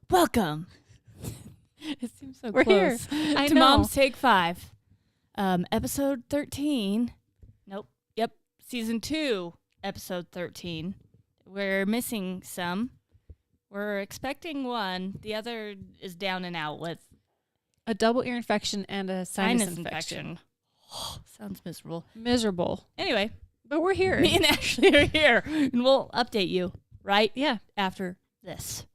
Welcome. It seems so We're close. here. I to know. Mom's Take 5. Episode 13. Nope. Yep. Season 2, episode 13. We're missing some. We're expecting one. The other is down and out with A double ear infection and a sinus infection. Sounds miserable. Miserable. Anyway, But we're here. me and Ashley are here, and we'll update you right Yeah. after this.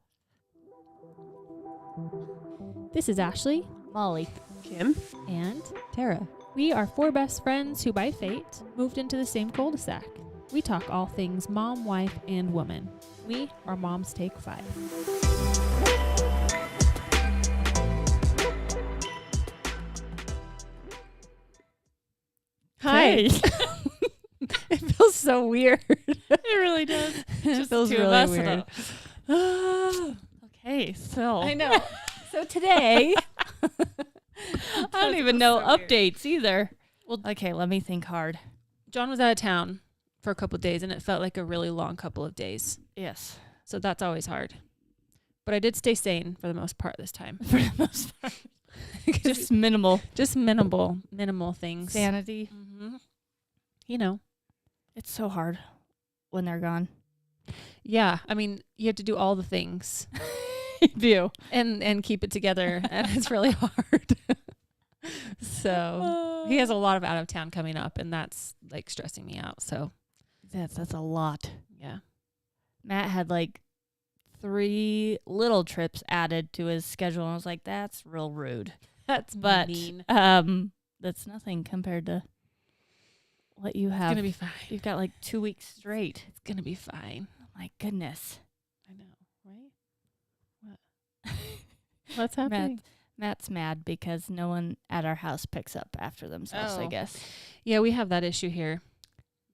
This is Ashley Molly. Kim. and Tara. we are four best friends who by fate moved into the same cul-de-sac. We talk all things mom, wife, and woman. We are Mom's Take 5. Hi. It feels so weird. It really does. It Just feels two of really us weird. Okay, so I know. So today, I don't even know updates either. Well, okay, let me think hard. John was out of town for a couple of days, and it felt like a really long couple of days. Yes, So that's always hard. But I did stay sane for the most part this time. for the most part. Just minimal Just minimal things. sanity. Mm-hmm. You know. It's so hard when they're gone. Yeah. I mean, you have to do all the things You do. and keep it together, and it's really hard. So he has a lot of out of town coming up, and that's like stressing me out. So That's a lot. yeah. Matt had like 3 little trips added to his schedule, and I was like, that's real rude. That's But mean. that's nothing compared to what you It's have. gonna be fine. You've got like 2 weeks straight. It's gonna be fine. Oh my goodness. I know, right? What's happening? Matt's mad because no one at our house picks up after themselves, I Oh. guess. Yeah, we have that issue here.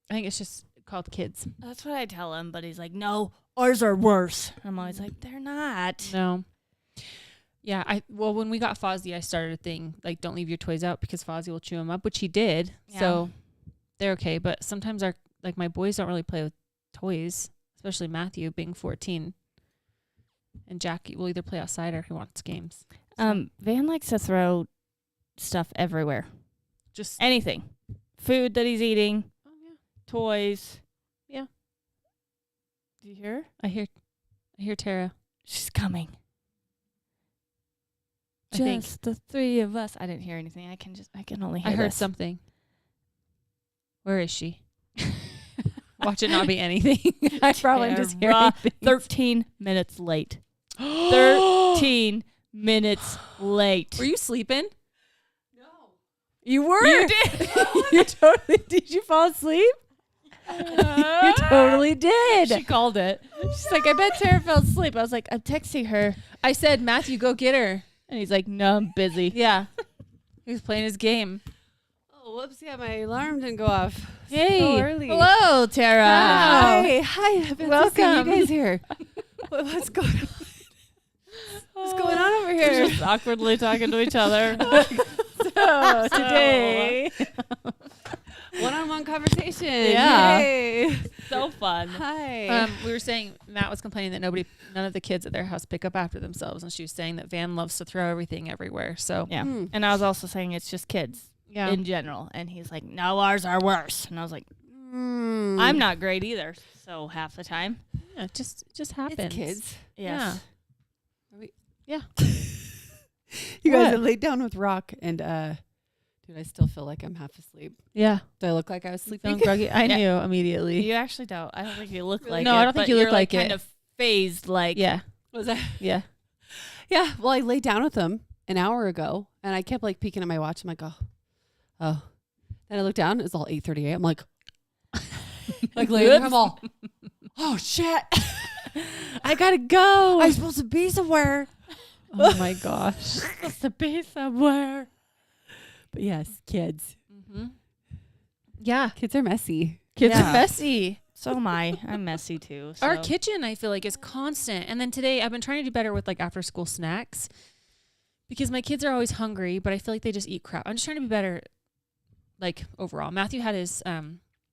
I think it's just called kids. That's what I tell him, but he's like, no, ours are worse. I'm always like, they're not. No. Yeah, well, when we got Fozzie, I started a thing like, don't leave your toys out because Fozzie will chew them up, which he did. Yeah. So they're okay. But sometimes my boys don't really play with toys, especially Matthew being 14. And Jackie will either play outside or he wants games. Van likes to throw stuff everywhere. Just Anything. Food that he's eating, oh yeah, toys. Yeah. Do you hear her? I hear Tara. She's coming. I think Just the 3 of us. I didn't hear anything. I can only hear I heard this. something. Where is she? Watch it not be anything. I probably just hear Tara, anything. 13 minutes late. 13 minutes late. Were you sleeping? No. You were? You did. You totally did. You fall asleep? You totally did. She called it. She's like, I bet Tara fell asleep. I was like, I'm texting her. I said, Matthew, go get her. And he's like, no, I'm busy. Yeah. He was playing his game. Oh, whoops. Yeah, my alarm didn't go off. Hey. So early. Hello, Tara. Hi. I've been so seeing Welcome. you guys here. What's going on? What's going on over We're here? just awkwardly talking to each other. So today. One-on-one conversation. Yeah. Yay. So fun. Hi. We were saying Matt was complaining that none of the kids at their house pick up after themselves, and she was saying that Van loves to throw everything everywhere. So Yeah. Hmm. And I was also saying it's just kids yeah, in general. And he's like, no, ours are worse. And I was like, Hmm. I'm not great either. So half the time. yeah, it just happens. It's kids. Yes. Yeah. You guys What? are laid down with rock, and dude, I still feel like I'm half asleep. Yeah. Do I look like I was sleeping? Feeling groggy. I Yeah. knew immediately. You actually don't. I don't think you look like it. No, I don't think but you look you're, like kind it. of phased like. Yeah. Was I? Yeah. Yeah. Well, I laid down with them an hour ago, and I kept like peeking at my watch. I'm like, oh. Then I looked down. It's all 8:38. I'm like, later. I'm all, oh shit. I gotta go. I'm supposed to be somewhere. Oh my gosh. Supposed to be somewhere. But yes, kids. Mm-hmm. Yeah. Kids are messy. Kids Yeah. are messy. So am I. I'm messy too. So. Our kitchen, I feel like, is constant. And then today, I've been trying to do better with like after school snacks because my kids are always hungry, but I feel like they just eat crap. I'm just trying to be better, like overall. Matthew had his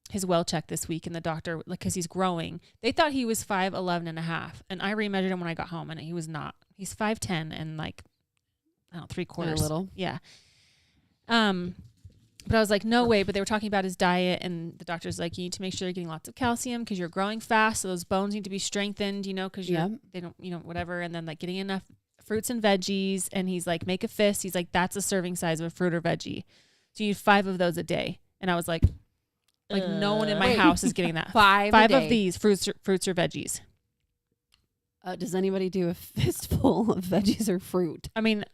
his well check this week, and the doctor, like, because he's growing, they thought he was 5'11" and a half, and I remeasured him when I got home, and he was not. He's 5'10" and like, I don't know, 3/4. A little. Yeah. But I was like, no way. But they were talking about his diet, and the doctor's like, you need to make sure you're getting lots of calcium because you're growing fast, so those bones need to be strengthened, you know, because they don't, you know, whatever. And then like getting enough fruits and veggies. And he's like, make a fist. He's like, that's a serving size of a fruit or veggie. So you need 5 of those a day. And I was like no one in my house is getting that. 5 of these fruits or veggies. Does anybody do a fistful of veggies or fruit? I mean,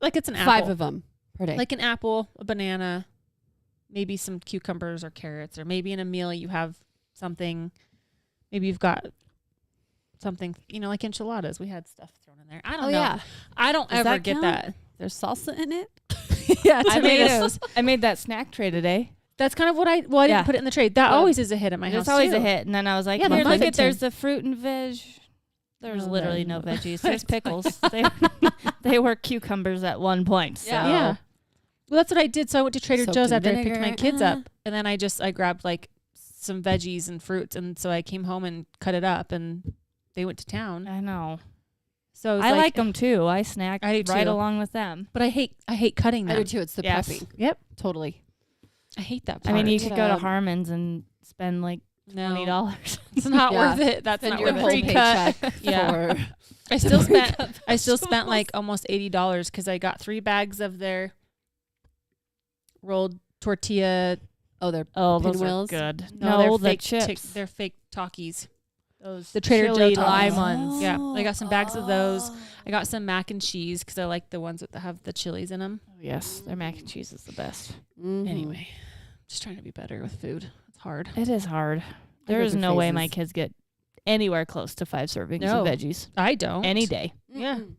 like it's an apple. 5 of them per day. Like an apple, a banana, maybe some cucumbers or carrots, or maybe in a meal you have something. Maybe you've got something, you know, like enchiladas. We had stuff thrown in there. I don't know. Yeah. I don't Does ever that get count? that. There's salsa in it. Yeah, tomatoes. I made that snack tray today. That's kind of what I didn't put it in the tray. That always is a hit at my house. It's always too. a hit. And then I was like, Yeah, here, they're look at, limited. there's the fruit and veg. There's No literally veg. no veggies. There's pickles. They were cucumbers at one point. So. Yeah. Well, that's what I did. So I went to Trader Soaked Joe's in after I picked vinegar. my kids up. And then I grabbed like some veggies and fruits. And so I came home and cut it up, and they went to town. I know. So I like them too. I snack I do right too. along with them. But I hate cutting them. I do too. It's the Yes. prepping. Yep. Totally. I hate that I part. mean, you Pick could it go to up. Harmon's and spend like $20. It's not Yeah. worth it. That's Spend not your worth whole it. paycheck Yeah. for I still spent like almost $80 because I got 3 bags of their rolled tortilla. they're Oh, those pinwheels. are good. No, No, they're the fake chips. they're fake Takis. Those the Trader chili Joe lime Takis. ones. Yeah, I got some bags of those. I got some mac and cheese because I like the ones that have the chilies in them. Oh, yes, their mac and cheese is the best. Mhm. Anyway, just trying to be better with food. It's hard. It is hard. There go is through no way my phases. kids get anywhere close to 5 servings No. of veggies I don't. any day. Yeah. Mm-mm.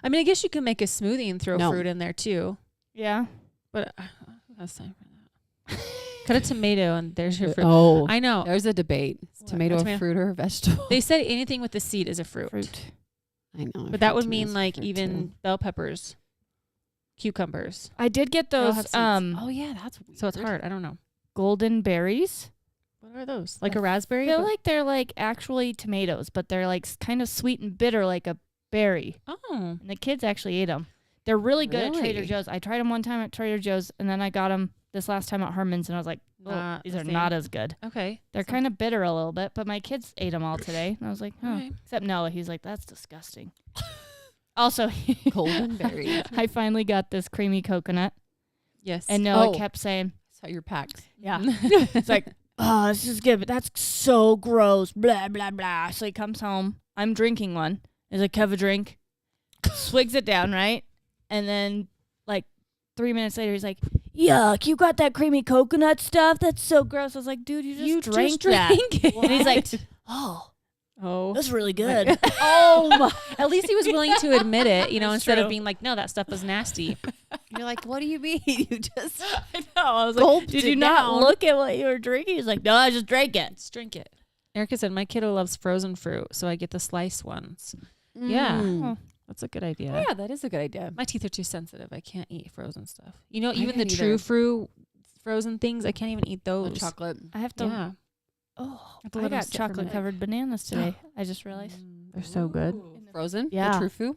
I mean, I guess you can make a smoothie and throw No. fruit in there too. Yeah. But who has time for that? Cut a tomato and there's your fruit. Oh, I know. there's a debate. Is What? tomato A a tomato? fruit or a vegetable? They said anything with the seed is a fruit. I know. I've But that heard would mean tomatoes are like fruit, even too. bell peppers, cucumbers. I did get They all those have seeds. Oh yeah, that's weird. So it's hard. I don't know. golden berries. What are those? Like a raspberry? I feel but- like they're like actually tomatoes, but they're like kind of sweet and bitter like a berry. Oh. And the kids actually ate them. They're really good at Trader Really? Joe's. I tried them one time at Trader Joe's, and then I got them this last time at Harmon's, and I was like, oh, Not these the are same. not as good. Okay. They're kind of bitter a little bit, but my kids ate them all today. And I was like, huh. Alright. Except Noah. He's like, that's disgusting. Also, golden berries. I finally got this creamy coconut, Yes. and Noah Oh. kept saying, Saw your packs. yeah. It's like, oh, this is good, but that's so gross. Blah, blah, blah. So he comes home. I'm drinking one. He's like, have a drink. Swigs it down, right? And then, like, 3 minutes later, he's like, yuck, you got that creamy coconut stuff? That's so gross. I was like, dude, you just drank that. it. And he's like, oh, oh. that's really good. Oh my. At least he was willing to admit it, you know, That's instead true. of being like, no, that stuff was nasty. You're like, what do you mean? You just I know. I was Gulped did it you not down. look at what you were drinking? He's like, no, I just drank it. Let's drink it. Erica said, my kiddo loves frozen fruit, so I get the slice ones. Yeah. Mm. That's a good idea. Yeah, that is a good idea. My teeth are too sensitive. I can't eat frozen stuff. You know, I even the can't true either. fruit frozen things, I can't even eat The those. chocolate. I have to. Yeah. Oh, have to I let 'em got sit for a chocolate minute. covered bananas today. I just realized. They're so good. Frozen? Yeah. The true food?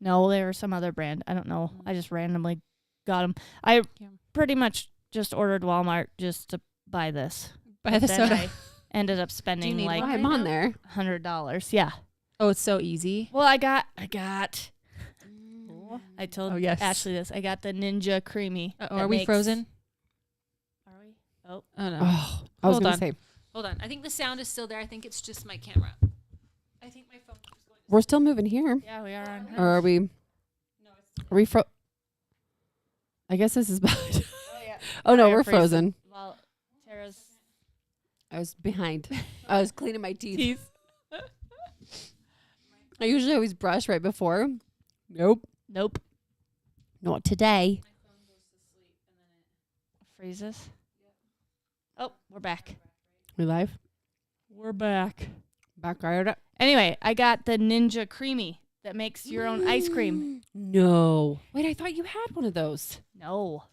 No, they were some other brand. I don't know. I just randomly got them. I Yeah. pretty much just ordered Walmart just to buy this. Buy the Then soda. I ended up spending need like one? I'm on there. $100. Yeah. Oh, it's so easy. Well, I got. I told Oh, yes. Ashley this. I got the Ninja Creamy. Are that we makes- frozen? Are we? Oh, Oh, no. Oh, I was Hold going on. to say, Hold on. I think the sound is still there. I think it's just my camera. I think my phone keeps going. we're still moving here. yeah, we are on. Or are we? No, it's Are we I guess this is bad. Oh, yeah. Oh, no, We are we're frozen. Well, Tara's. I was behind. I was cleaning my teeth. I usually always brush right before. Nope. Nope. Not today. Freezes. Oh, we're back. We live? We're back. Back right up. Anyway, I got the Ninja Creamy that makes your own ice cream. No. Wait, I thought you had one of those. No.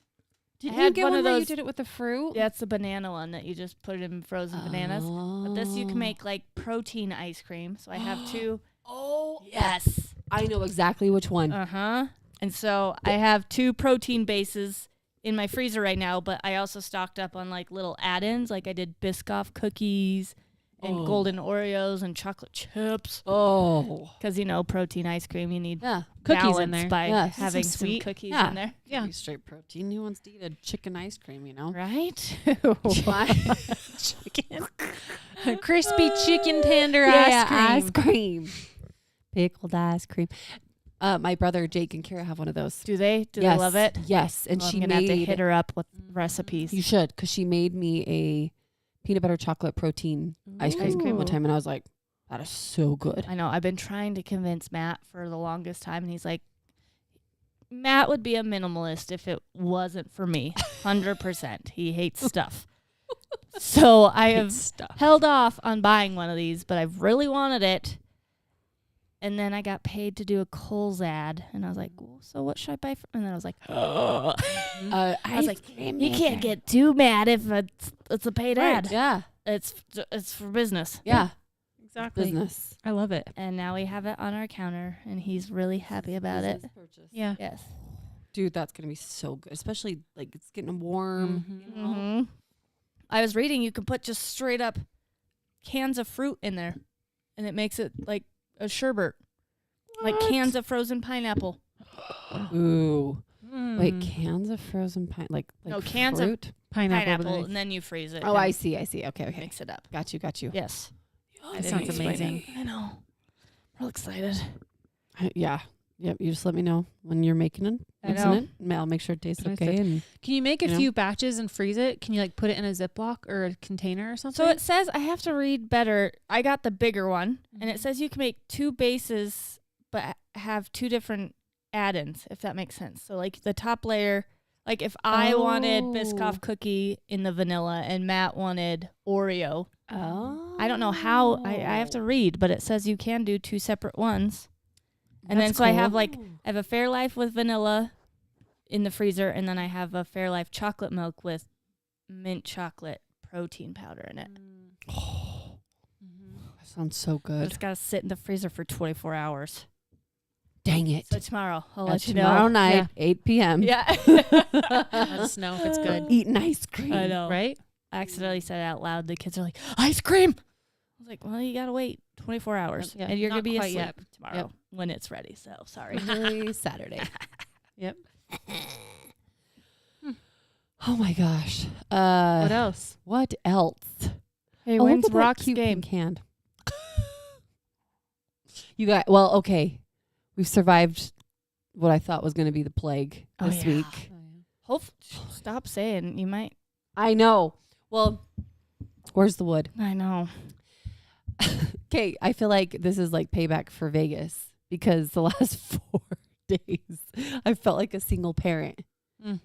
Did I you had get one one of where you those- did it with the fruit? Yeah, it's the banana one that you just put in frozen bananas. But this you can Oh. make like protein ice cream. So I have two. Oh, Yes. I know exactly which one. Uh-huh. And so I have 2 protein bases in my freezer right now, but I also stocked up on like little add-ins. Like I did Biscoff cookies and golden Oreos and chocolate chips. Oh. Because, protein ice cream, you need Yeah. Cookies in balance there. by Yes. having Some some sweet. cookies Yeah. in there. Yeah. Straight protein. Who wants to eat a chicken ice cream, Right? Chicken. Crispy chicken tender Yeah, ice cream. cream. Pickled ice cream. My brother Jake and Kara have one of those. Do they? Do Yes. they love it? Yes. And Well, she I'm gonna have to made hit her up with recipes. You should, because she made me a peanut butter chocolate protein ice cream one Ooh. time, and I was like, that is so good. I know. I've been trying to convince Matt for the longest time, and he's like, Matt would be a minimalist if it wasn't for me. 100%. He hates stuff. So I have held off on buying one of these, but I've really wanted it. And then I got paid to do a Kohl's ad, and I was like, well, so what should I buy? And then I was like, I was like, you can't get too mad if it's a paid ad. Yeah. It's for business. Yeah. Exactly. Business. I love it. And now we have it on our counter, and he's really happy about it. Business purchase. Yeah. Yes. Dude, that's going to be so good, especially like it's getting warm. Mhm. You know? Mm-hmm. I was reading you can put just straight up cans of fruit in there, and it makes it like a sherbet, like cans of frozen pineapple. Ooh. Mm. Wait, cans of frozen pine, like No, cans of fruit? pineapple, and then you freeze it. Oh, and I see. Okay. mix it up. Got you. Yes, That sounds amazing. I know. Real excited. Yeah. Yep. You just let me know when you're making it. I Mixing know. it. And I'll make sure it tastes Nice. okay. And Can you make a You know? few batches and freeze it? Can you like put it in a Ziploc or a container or something? So it says I have to read better. I got the bigger one, and it says you can make 2 bases, but have 2 different add-ins, if that makes sense. So like the top layer, like if I wanted Biscoff cookie in the vanilla and Matt wanted Oreo, I don't know how. I have to read, but it says you can do 2 separate ones. And then That's so I have cool. like I have a Fairlife with vanilla in the freezer, and then I have a Fairlife chocolate milk with mint chocolate protein powder in it. That sounds so But good. it's got to sit in the freezer for 24 hours. Dang it. So tomorrow, I'll That's let you know. tomorrow night, 8 p.m. Yeah. Let us know if it's good. Eating ice cream. I know. Right? I accidentally said it out loud. The kids are like, ice cream. I was like, well, you got to wait 24 hours. Yeah, and you're going to not be quite asleep yet. tomorrow Yep. when it's ready. So sorry. Really Saturday. Yep. Oh my gosh. What else? What else? Hey, Oh, look when's at that Rock's cute game? pink hand. You got okay. We've survived what I thought was going to be the plague Oh, this yeah. week. Stop saying. You might. I know. Well, where's the wood? I know. Okay, I feel like this is like payback for Vegas because the last 4 days I felt like a single parent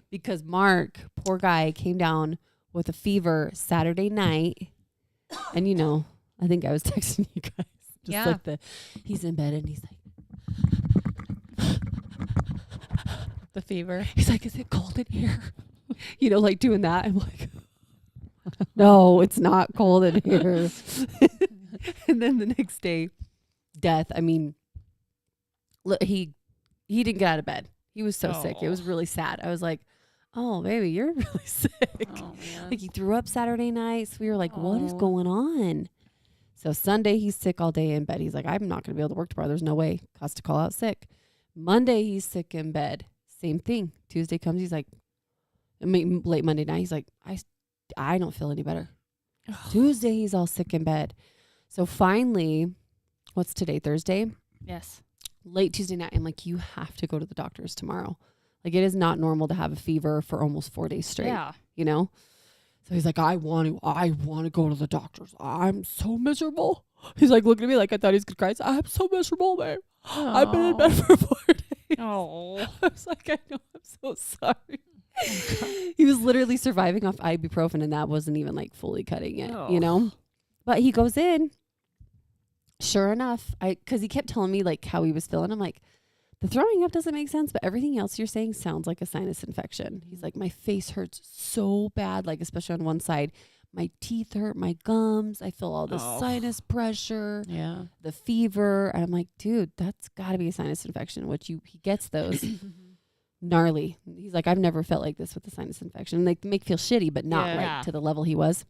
because Mark, poor guy, came down with a fever Saturday night. And I think I was texting you guys. Just like he's in bed and he's like, The fever. he's like, is it cold in here? Like doing that. I'm like, no, it's not cold in here. And then the next day, death. I mean, look, he didn't get out of bed. He was so sick. It was really sad. I was like, oh, baby, you're really sick. Oh, man. Like he threw up Saturday night. So we were like, what is going on? So Sunday, he's sick all day in bed. He's like, I'm not going to be able to work tomorrow. There's no way. Has to call out sick. Monday, he's sick in bed. Same thing. Tuesday comes, he's like, late Monday night, he's like, I don't feel any better. Tuesday, he's all sick in bed. So finally, what's today? Thursday? Yes. Late Tuesday night, I'm like, you have to go to the doctor's tomorrow. Like, it is not normal to have a fever for almost 4 days straight. Yeah. So he's like, I want to go to the doctor's. I'm so miserable. He's like looking at me like I thought he was going to cry. He's like, I'm so miserable, babe. I've been in bed for 4 days. Oh. I was like, I know, I'm so sorry. He was literally surviving off ibuprofen, and that wasn't even like fully cutting it, But he goes in. Sure enough, because he kept telling me like how he was feeling. I'm like, the throwing up doesn't make sense, but everything else you're saying sounds like a sinus infection. He's like, my face hurts so bad, like especially on one side. My teeth hurt, my gums. I feel all the sinus pressure, the fever. And I'm like, dude, that's got to be a sinus infection, which he gets those. Gnarly. He's like, I've never felt like this with a sinus infection. They make feel shitty, but not like to the level he was.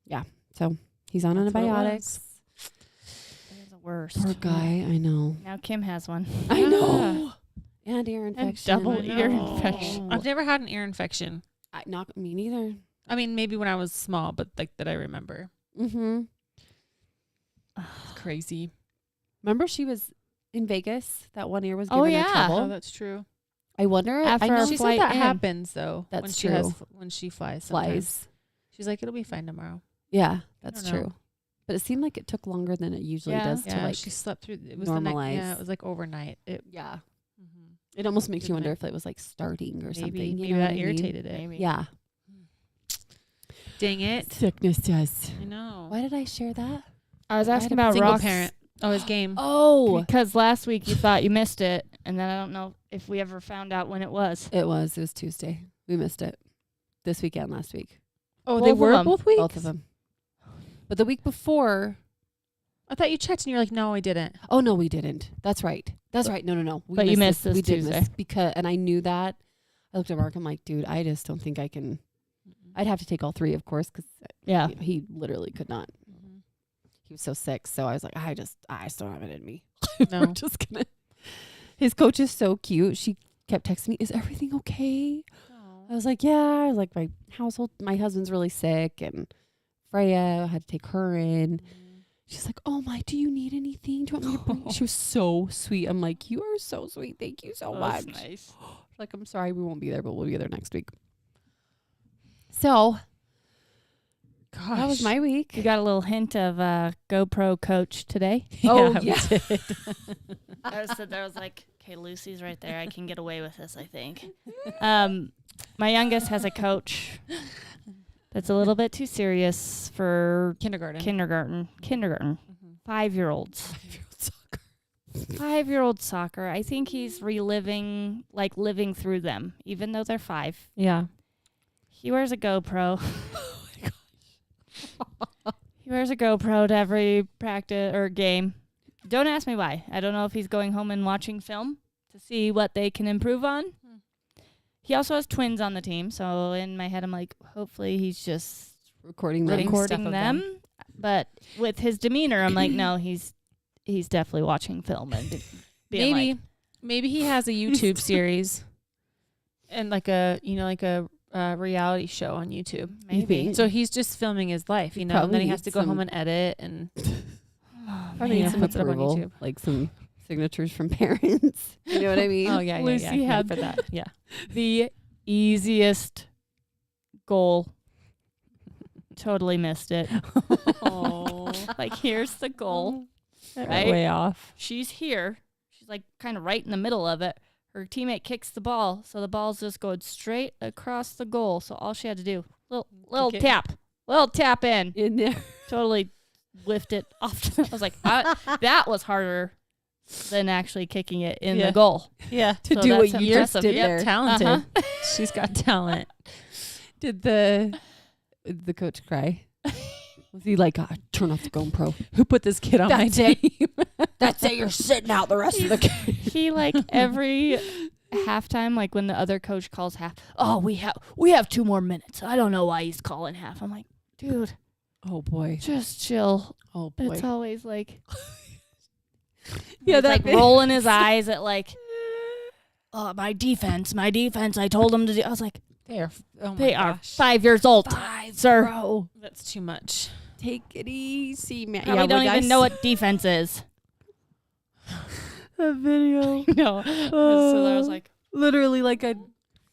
Yeah. So he's on antibiotics. They're the worst. Poor guy. I know. Now Kim has one. I know. And ear infection. And double ear infection. I've never had an ear infection. Not me neither. I mean, maybe when I was small, but like that I remember. Mm-hmm. It's crazy. Remember she was in Vegas? That one ear was giving her Oh, trouble. that's true. I wonder. After I know our She flight said that in. happens though. That's when true. When she flies. Sometimes. flies. She's like, it'll be fine tomorrow. Yeah, that's don't know. true. But it seemed like it took longer than it usually does to like she slept through. It was normalize. it was like overnight. It Yeah. It almost makes you wonder Midnight. if it was like starting or maybe something. maybe You know what that I mean? irritated it. Maybe. Yeah. Dang it! Sickness does. I know. Why did I share that? I was asking I had a about Single Rock's parent. Oh, his game. Oh, because last week you thought you missed it, and then I don't know if we ever found out when it was. it was Tuesday. We missed it. This weekend, last week. Oh, Both they of were them. both weeks. Both of them. But the week before, I thought you checked and you were like, no, I didn't. oh no, we didn't. That's right. That's right. No. We But you missed this We did Tuesday. miss because, and I knew that. I looked at Mark. I'm like, dude, I just don't think I can. I'd have to take all three, of course, because Yeah. he literally could not. He was so sick. So I was like, I just don't have it in me. No. We're just gonna. His coach is so cute. She kept texting me, "Is everything okay?" I was like, "Yeah." I was like, my husband's really sick, and Freya I had to take her in. She's like, "Oh my, do you need anything? Do you want me to bring?" She was so sweet. I'm like, "You are so sweet. Thank you so much." Nice. Like, I'm sorry we won't be there, but we'll be there next week. So Gosh. that was my week. You got a little hint of GoPro coach today. Oh, we yeah. did. I was sitting there, I was like, okay, Lucy's right there. I can get away with this, I think. My youngest has a coach that's a little bit too serious for Kindergarten. kindergarten. 5-year-olds. 5-year-old soccer. I think he's reliving, like living through them, even though they're 5. Yeah. He wears a GoPro. He wears a GoPro to every practice or game. Don't ask me why. I don't know if he's going home and watching film to see what they can improve on. He also has twins on the team, so in my head I'm like, hopefully he's just Recording recording of them. But with his demeanor, I'm like, no, he's definitely watching film and being Maybe he has a YouTube series and like a reality show on YouTube. maybe. So he's just filming his life, and probably then he has to needs go some- home and edit and Probably Yeah, need some puts it up on approval, YouTube. like some signatures from parents. You know what I mean? oh yeah, Lucy yeah, had for that. Yeah. the easiest goal. Totally missed it. Oh. Like, here's the goal. Right? Way off. She's here. She's like kind of right in the middle of it. Her teammate kicks the ball, so the ball's just going straight across the goal. So all she had to do, little Kick it. tap in. In there. Totally whiffed it off. I was like, that was harder than actually kicking it in Yeah. the goal. Yeah. To So do that's what you just impressive. did Yep. there. Talented. Uh-huh. She's got talent. Did the coach cry? Was he like, turn off the GoPro? Who put this kid on That's my it. team? That's it. You're sitting out the rest of the game. He like every halftime, like when the other coach calls half, oh, we have 2 more minutes. I don't know why he's calling half. I'm like, dude, Oh boy. just chill. Oh boy. It's always like, Yeah, he's that like bit- rolling his eyes at like, oh, my defense. I told him to do. I was like, They are. Oh my they are gosh. 5 years old, sir. Bro, That's too much. take it easy, man. Probably don't even know what defense is. a video. No. So I was like, Literally like a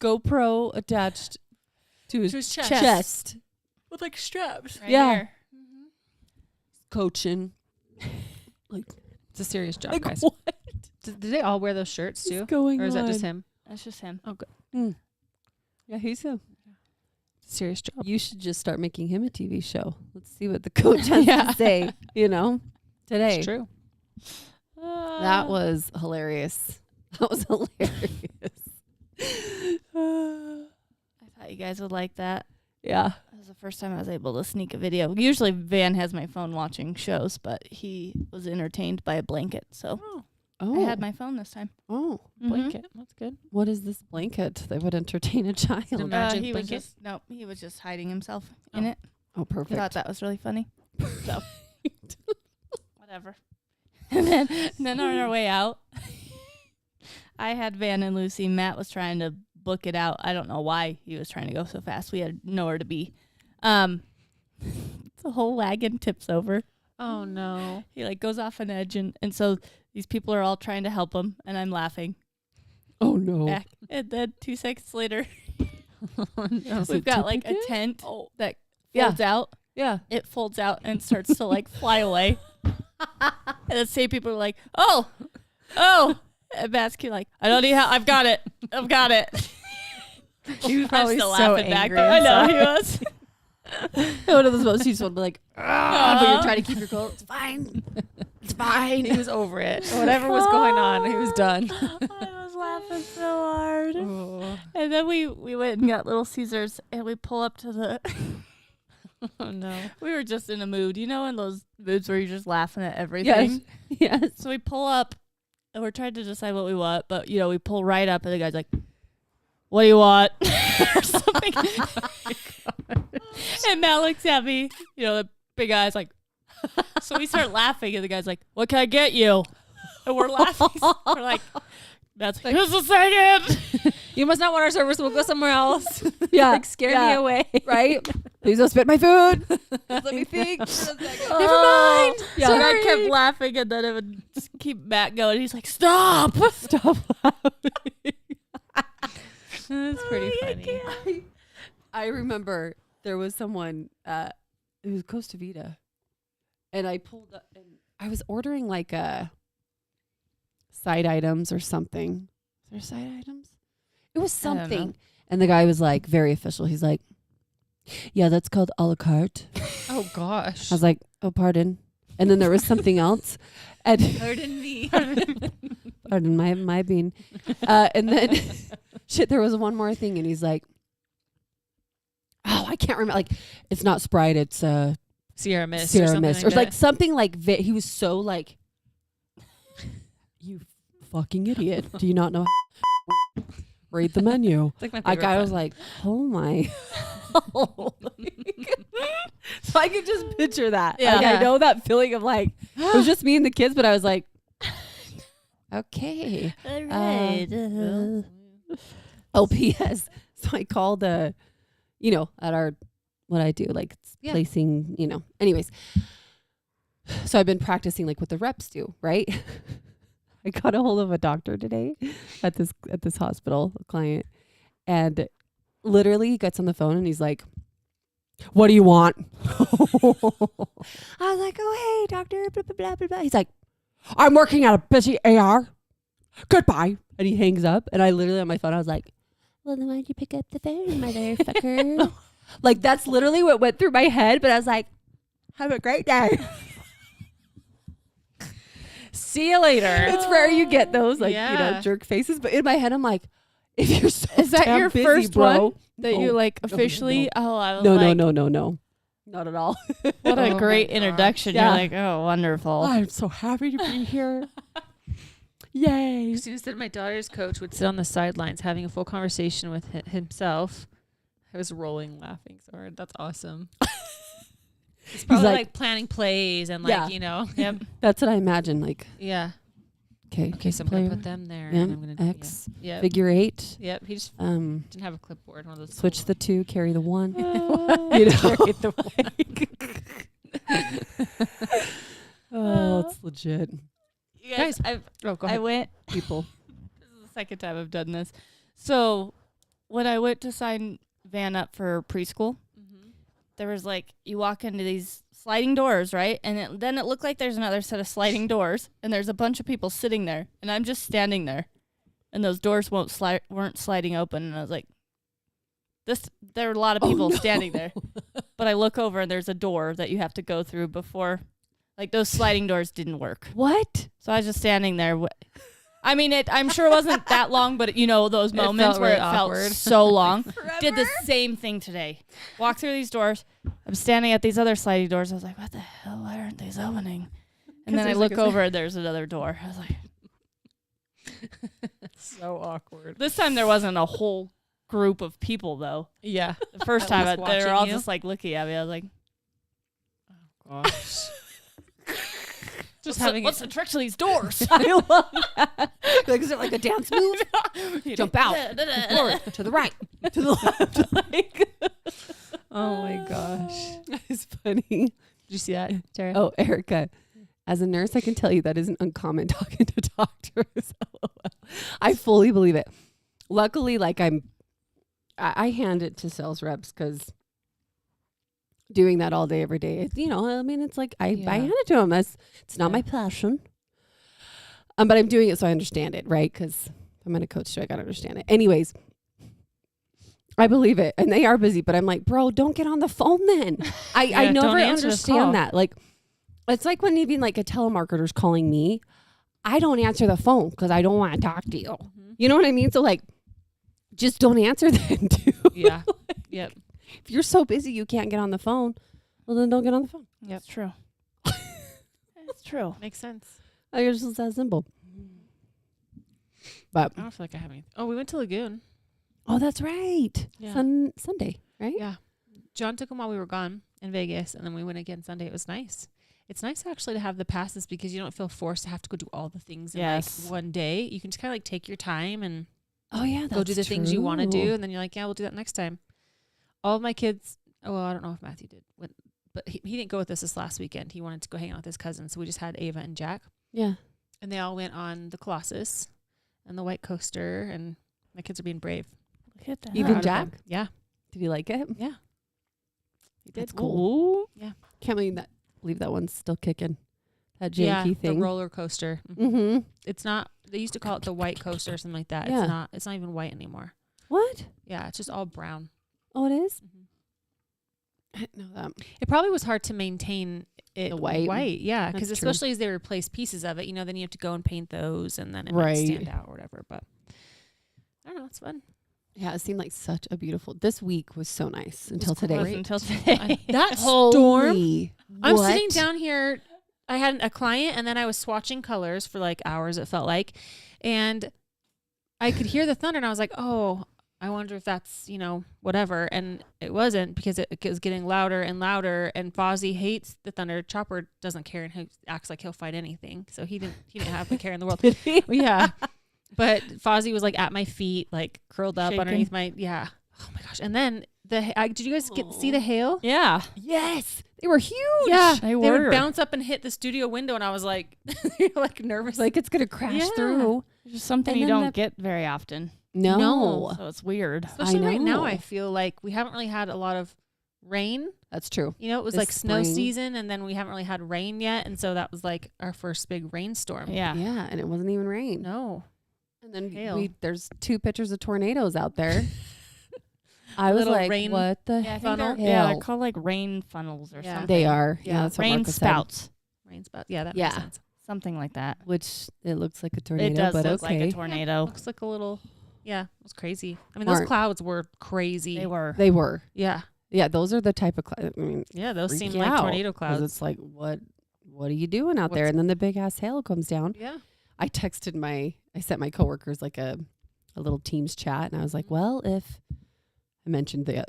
GoPro attached to his, chest. With like straps. right Yeah. here. Coaching. It's a serious job, Like, guys. what Did they all wear those shirts is too? going Or is that on? just him? That's just him. Yeah, he's a. Serious job. You should just start making him a TV show. Let's see what the coach has to say. You know, today. It's true. That was hilarious. That was hilarious. I thought you guys would like that. Yeah. That was the first time I was able to sneak a video. Usually Van has my phone watching shows, but he was entertained by a blanket, so Oh. I had my phone this time. Oh. Blanket. That's good. What is this blanket that would entertain a child? a magic he blanket? he was just hiding himself in it. Oh, I perfect. thought that was really funny. So, whatever. And then on our way out, I had Van and Lucy. Matt was trying to book it out. I don't know why he was trying to go so fast. We had nowhere to be. The whole wagon tips over. Oh no. He like goes off an edge, and so these people are all trying to help him, and I'm laughing. Oh, no. Back. And then 2 seconds later, Is we've it got like a duplicate? tent that Yeah. folds out. Yeah. It folds out and starts to like fly away. And the same people are like, oh. And Matt's like, I don't need help. I've got it. He was I'm probably still so laughing back. angry Though. I know he inside. was. One of those moments you just want to be like, but you're trying to keep your cool. It's fine. It's fine. He was over it. Whatever was going on, he was done. I was laughing so hard. Oh, And then we went and got Little Caesars, and we pull up to the. oh no. We were just in a mood, in those moods where you're just laughing at everything. Yes. So we pull up, and we're trying to decide what we want, but we pull right up, and the guy's like, "What do you want?" or something. And Matt looks at me, the big eyes, like. So we start laughing, and the guy's like, "What can I get you?" And we're laughing. We're like, "That's like, just a second." You must not want our service. We'll go somewhere else. Yeah. Like scare me away. Right? Please don't spit my food. Let me think. Never mind. Yeah. So I kept laughing, and then it would just keep Matt going. He's like, "Stop!" Stop laughing. That's pretty funny. I remember there was someone, it was Costa Vida, and I pulled up, and I was ordering like side items or something. Is there side items? It was I don't know. something. And the guy was like very official. He's like, yeah, that's called a la carte. Oh gosh. I was like, oh, pardon. And then there was something else. And Pardon me. pardon my being. And then shit, there was one more thing, and he's like, oh, I can't remember. Like, it's not Sprite, it's Sierra Mist. Sierra or something Mist, like or like that. something like he was so like, you fucking idiot. Do you not know how to read the menu? It's like my Like, favorite I was one. like, oh my. So I could just picture that. Yeah. Like, Yeah. I know that feeling of like, it was just me and the kids, but I was like, okay. All right. Oh, P.S. So I called, at our, what I do, like Yeah. placing, anyways. So I've been practicing like what the reps do, right? I got a hold of a doctor today at this hospital, a client, and literally he gets on the phone and he's like, what do you want? I was like, oh, hey, doctor, blah, blah, blah, blah, blah. He's like, I'm working at a busy AR. Goodbye. And he hangs up. And I literally on my phone, I was like, well, then why'd you pick up the phone, motherfucker? Like, that's literally what went through my head. But I was like, have a great day. See you later. It's rare you get those, like, Yeah. jerk faces. But in my head, I'm like, if you're so Is that damn your busy, first bro, one that you no, like no, officially? no. Oh, I was No, like, no. Not at all. what Oh a my great gosh. introduction. Yeah. You're like, oh, wonderful. I'm so happy to be here. Yay. As soon as my daughter's coach would sit on the sidelines having a full conversation with himself, I was rolling laughing so hard. That's awesome. It's probably like- like planning plays and Yeah. Yep. That's what I imagine. Like, Yeah. okay, Okay, so I'm going to put them there. Yeah, And I'm gonna, X, Yeah. figure 8. Yep. He just didn't have a clipboard. One of those. Switch the 2, carry the 1. You Oh, it's legit. You guys, Oh, go I ahead. went. People. This is the second time I've done this. So when I went to sign Van up for preschool, there was like, you walk into these sliding doors, right? And then it looked like there's another set of sliding doors, and there's a bunch of people sitting there, and I'm just standing there, and those doors weren't sliding open, and I was like, there are a lot of people standing there, but I look over and there's a door that you have to go through before, like those sliding doors didn't work. What? So I was just standing there. I mean, I'm sure it wasn't that long, but you know, those moments where really it felt awkward. so long. Did the same thing today. Walked through these doors. I'm standing at these other slidey doors. I was like, what the hell? Why aren't these opening? And then I look over, there's another door. I was like, So awkward. this time there wasn't a whole group of people, though. Yeah. The first time was they watching were all you? just like looking at me. I was like, Gosh. Just what's the trick to these doors? I love that. Like, is it like a dance move? Jump out. Forward, to the right. To the left. Like, Oh my gosh. it's funny. Did you see that, Tara? Oh, Erica. As a nurse, I can tell you that isn't uncommon talking to doctors. I fully believe it. Luckily, like I hand it to sales reps because doing that all day, every day, I mean, it's like I hand it to them. It's not my passion. But I'm doing it so I understand it, right? Because I'm going to coach, so I got to understand it. Anyways, I believe it. And they are busy, but I'm like, bro, don't get on the phone then. I never understand that. Like, it's like when even like a telemarketer's calling me, I don't answer the phone because I don't want to talk to you. Mm-hmm. You know what I mean? So like, just don't answer then too. Yeah. Yep. If you're so busy you can't get on the phone, well then don't get on the phone. Yep, it's true. It's true. Makes sense. I guess it's that simple. But I don't feel like I have anything. Oh, we went to Lagoon. oh, that's right. Yeah. Sunday, right? Yeah. John took him while we were gone in Vegas, and then we went again Sunday. It was nice. It's nice actually to have the passes because you don't feel forced to have to go do all the things in like one day. You can just kind of like take your time and Oh yeah, go do the things you want to do, and then you're like, yeah, we'll do that next time. All of my kids. Oh, well, I don't know if Matthew did, but he didn't go with us this last weekend. He wanted to go hang out with his cousins, so we just had Ava and Jack, Yeah. and they all went on the Colossus and the White Coaster, and my kids are being brave. Look at that. Even Proud of Jack? them. Yeah, Did you like it? yeah. He did. That's cool. Ooh. Yeah. Can't believe that one's still kicking. That janky Yeah, thing. the roller coaster. Mm-hmm. It's not. They used to call it the White Coaster or something like that. Yeah. It's not. It's not even white anymore. What? Yeah, it's just all brown. Oh, it is? Mm-hmm. I didn't know that. It probably was hard to maintain it The white? yeah, because That's true. especially as they replace pieces of it, then you have to go and paint those, and then it Right. might stand out or whatever. But I don't know, it's fun. Yeah, it seemed like such a beautiful. This week was so nice until today. Wasn't until today. That storm. Holy, I'm what? sitting down here. I had a client, and then I was swatching colors for like hours. It felt like, and I could hear the thunder, and I was like, "Oh, I wonder if that's whatever." And it wasn't because it was getting louder and louder. And Fozzie hates the thunder. Chopper doesn't care, and he acts like he'll fight anything. So he didn't have the care in the world. Did he? Yeah, but Fozzie was like at my feet, like curled up Shaking. underneath my Oh my gosh! And then did you guys see the hail? Yeah. Yes, they were huge. Yeah, They would were. bounce up and hit the studio window, and I was like, like nervous. Like it's gonna crash Yeah. through. It's just something And you then don't get very often. No, So it's weird. Especially right now, know. I feel like we haven't really had a lot of rain. that's true. It was This like snow spring. season, and then we haven't really had rain yet, and so that was like our first big rainstorm. Yeah. Yeah, and it wasn't even rain. No. And then Hail. there's 2 pictures of tornadoes out there. I was Little like, rain- what the Yeah, I think funnel. they're, yeah, they're hell? called like rain funnels or Yeah. something. They are. Yeah. Yeah, that's what Rain Marcus said. spouts. Rain spout. Yeah, that Yeah. makes sense. Something like that. Which it looks like a tornado, It does but look okay. like a tornado. Looks like a little. Yeah, it was crazy. I mean, Mark. those clouds were crazy. They were. They were. Yeah. Yeah, those are the type of clouds. I mean, Yeah, those freak seem you like out, tornado 'cause clouds. it's like, what are you doing out there? What's- And then the big ass hail comes down. Yeah. I sent my coworkers like a little Teams chat, and I was like, well, if I mentioned a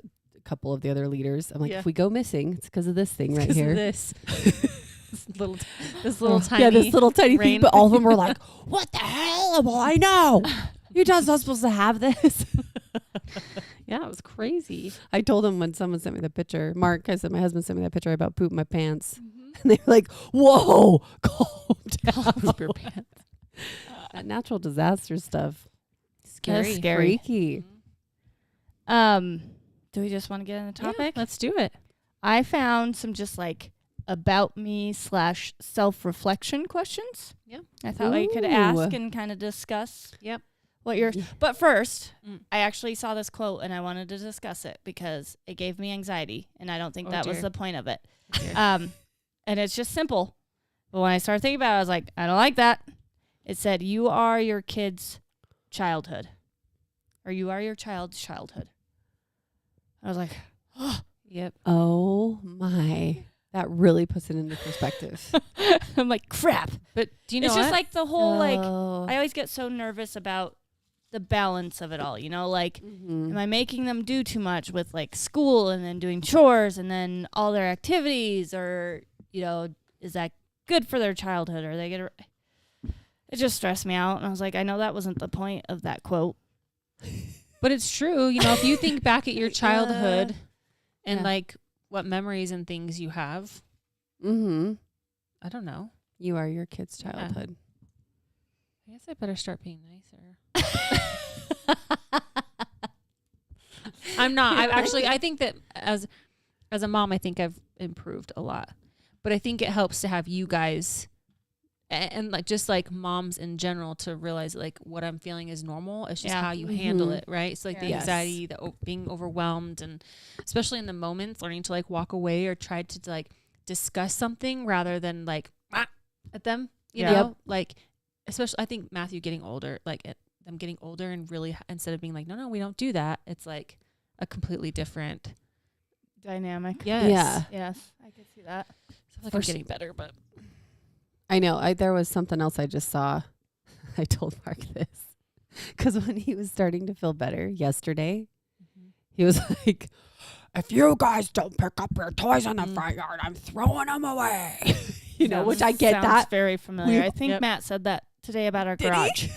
couple of the other leaders, I'm like, Yeah. if we go missing, it's because of this thing right 'Cause of here. This little tiny. Yeah, this little tiny thing. rain. But all of them were like, what the hell? Well, I know. You're just not supposed to have this. Yeah, it was crazy. I told them when someone sent me the picture, Mark, I said, my husband sent me that picture about pooping my pants. And they were like, whoa, calm down. Poop your pants. That natural disaster stuff. That's scary. Freaky. Do we just want to get in the Yeah, topic? let's do it. I found some just like about me / self-reflection questions. Yeah. I thought we could Ooh. ask and kind of discuss. Yep. What you're. But first, Mm. I actually saw this quote and I wanted to discuss it because it gave me anxiety, and I don't think Oh, that was dear. the point of it. Dear. And it's just simple. But when I started thinking about it, I was like, I don't like that. It said, "You are your kid's childhood," or "You are your child's childhood." I was like, Yep. Oh my. That really puts it into perspective. I'm like, crap. But do you know It's just what? like the whole like. Oh. I always get so nervous about the balance of it all. You know, like, Mhm. am I making them do too much with like school and then doing chores and then all their activities, or is that good for their childhood? Or they get it just stressed me out, and I was like, I know that wasn't the point of that quote. But it's true. If you think back at your childhood and Yeah. like what memories and things you have, Mhm. I don't know. You are your kid's Yeah. childhood. I guess I better start being nicer. I'm not. I think that as a mom, I think I've improved a lot. But I think it helps to have you guys and like just like moms in general to realize like what I'm feeling is normal. It's just Yeah. how you handle Mhm. it, right? So like the Yes. anxiety, being overwhelmed, and especially in the moments, learning to like walk away or try to like discuss something rather than like at them, you Yeah. know, Yep. like especially I think Matthew getting older, like them getting older and really instead of being like, no, we don't do that. It's like a completely different. Dynamic. Yes. Yeah. Yes, I could see that. I feel like For I'm s- getting better, but I know. There was something else I just saw. I told Mark this because when he was starting to feel better yesterday, he was like, "If you guys don't pick up your toys in the front yard, I'm throwing them away." Which I get Sounds that. very familiar. We- I think Yep. Matt said that today about our Did he? garage.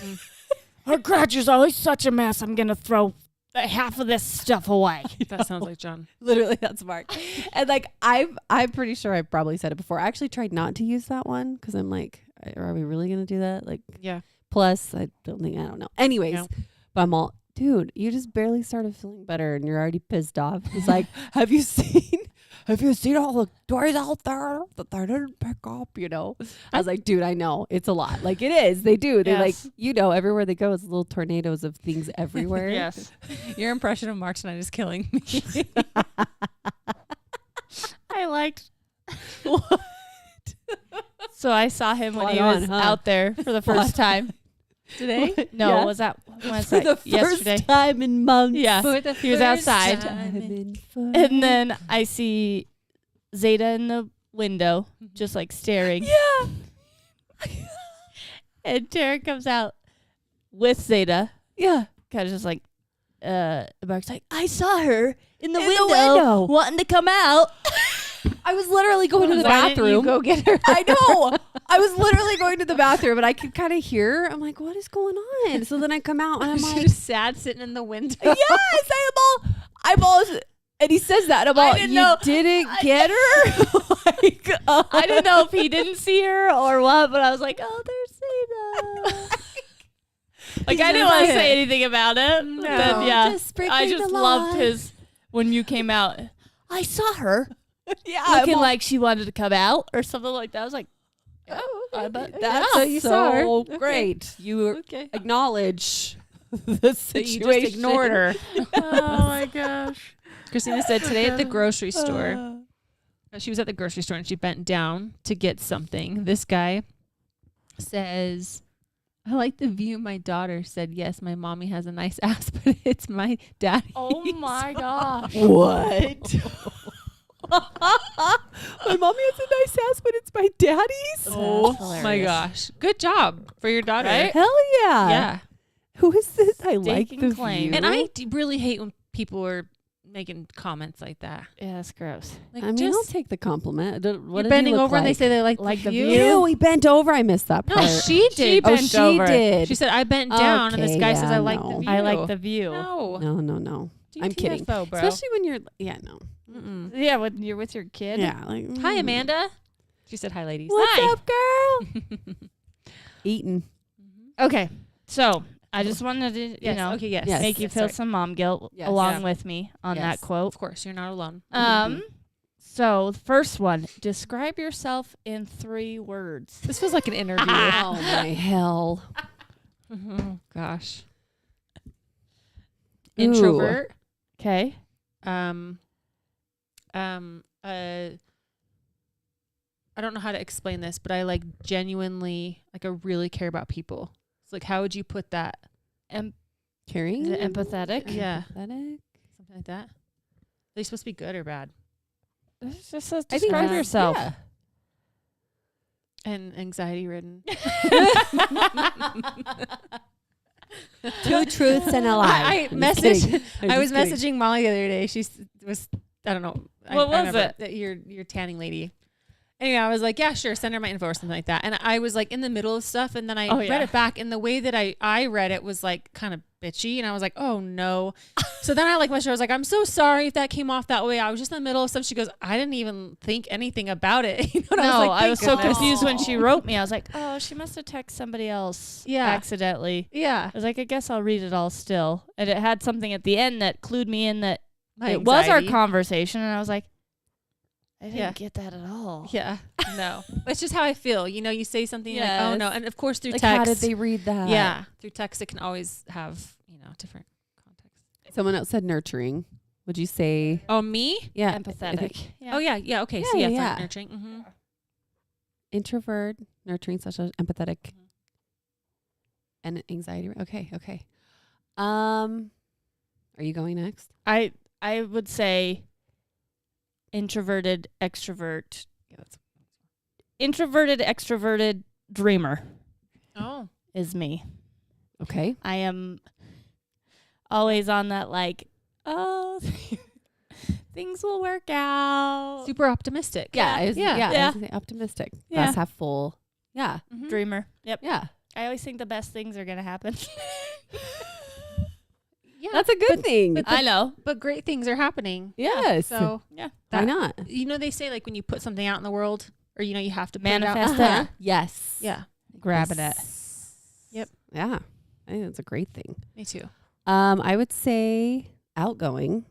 Our garage is always such a mess. I'm gonna throw half of this stuff away. that sounds like John. Literally, that's Mark. And like, I'm pretty sure I probably said it before. I actually tried not to use that one because I'm like, are we really gonna do that? Like, Yeah. plus, I don't know. Anyways, No. but I'm all, dude, you just barely started feeling better and you're already pissed off. He's like, have you seen all the toys out there that they didn't pick up? I was like, dude, I know it's a lot. Like it is. They do. They Yes. everywhere they go, it's little tornadoes of things everywhere. Yes. Your impression of Mark tonight is killing me. I liked. So I saw him when he Spot was on, huh? out there for the first time. Today? No, Yeah. was that For the yesterday? first time in months. Yeah. For the He was first outside. time And then I see Zeta in the window, just like staring. Yeah. And Tara comes out with Zeta, Yeah. kind of just like, Mark's like, I saw her in the In the window, window. wanting to come out. I was literally going to the Why didn't you bathroom. go get her? I know. I was literally going to the bathroom and I could kind of hear. I'm like, what is going on? So then I come out and I'm She like, was sad sitting in the window. yes, I'm all, and he says that. I'm all, didn't you know. didn't get her? Like, I didn't know if he didn't see her or what, but I was like, oh, there's Zeta. Like, I didn't want to say anything about it. No. Then, yeah. Just I sprinkling just the loved love. his, when you came out, I saw her Yeah. looking I'm all, like she wanted to come out or something like that. I was like, Oh, I bet. that's So you saw her. so great. You Okay. acknowledge the So you situation. just ignored her. Oh my gosh. Christina said today at the grocery store. She was at the grocery store and she bent down to get something. This guy says, I like the view. My daughter said, yes, my mommy has a nice ass, but it's my daddy. Oh my gosh. What? My mommy has a nice ass, but it's my daddy's. Oh That's my hilarious. gosh. Good job for your daughter. Right? Hell yeah. Yeah. Who is this? I like Staking the claim. view. And I really hate when people are making comments like that. Yeah, that's gross. Like, I mean, I'll just take the compliment. What you're did he bending look over and they like? say they like the view. view? Ew, he bent over. I missed that part. No, she did. Oh, bent she over. did. She said, I bent down, and this Okay, guy says, yeah, I like no. the view. I like the view. No. No. I'm kidding. DTFO, bro. Especially when you're, no. Mm-mm. Yeah, when you're with your kid. Yeah. Like, Hi, Amanda. She said, hi, ladies. What's Hi. up, girl? Eating. Okay, so I just wanted to, you Yes, know, okay, yes. Yes. make you Yes, feel sorry. some mom guilt Yes. along Yeah. with me on Yes. that quote. Of course, you're not alone. So the first one, describe yourself in 3 words. This feels like an interview. Oh, my hell. Oh, gosh. Ooh. Introvert. Okay. I don't know how to explain this, but I like genuinely, like I really care about people. It's like, how would you put that? Caring? Is it empathetic? Yeah. Empathetic? Something like that. Are they supposed to be good or bad? It's just says I think describe that's- yourself. yeah. And anxiety ridden. 2 truths and a lie. I messaged. I was messaging. messaging Molly the other day. Was I don't know. What was it? That your tanning lady. Anyway, I was like, yeah, sure, send her my info or something like that. And I was like in the middle of stuff, and then I read it back, and the way that I read it was like kind of bitchy, and I was like, oh no. So then I like messaged her. I was like, I'm so sorry if that came off that way. I was just in the middle of stuff. She goes, I didn't even think anything about it. You know, and No, I was, so "Thank goodness." confused when she wrote me. I was like, oh, she must have texted somebody else accidentally. Yeah, I was like, I guess I'll read it all still. And it had something at the end that clued me in that my it was our anxiety. conversation. And I was like, I didn't Yeah. get that at all. Yeah, no, it's just how I feel. You know, you say something like, oh no, and of course through Like, text. how did they read that? Yeah, through text it can always have different context. Someone else said nurturing. Would you say? Oh, me? Yeah. Empathetic. Yeah. Oh yeah. Okay, so Yeah, yeah, yeah. nurturing. Mm-hmm. Introvert, nurturing, such as empathetic, and anxiety. Okay. Are you going next? I would say introverted, extrovert. Introverted, extroverted, dreamer Oh, is me. Okay. I am always on that like, oh, things will work out. super optimistic. Yeah. I was Yeah. gonna say optimistic. Yeah. Glass half full. Yeah. Mhm. Dreamer. Yep. Yeah. I always think the best things are going to happen. Yeah, That's a good thing. but I know. but great things are happening. Yes. So Yeah. Why not? they say like when you put something out in the world, or you have to put it Manifest out. it. Uh-huh. Yes. Yeah, Grabbing it. Yep. Yeah. I think that's a great thing. me too. I would say outgoing.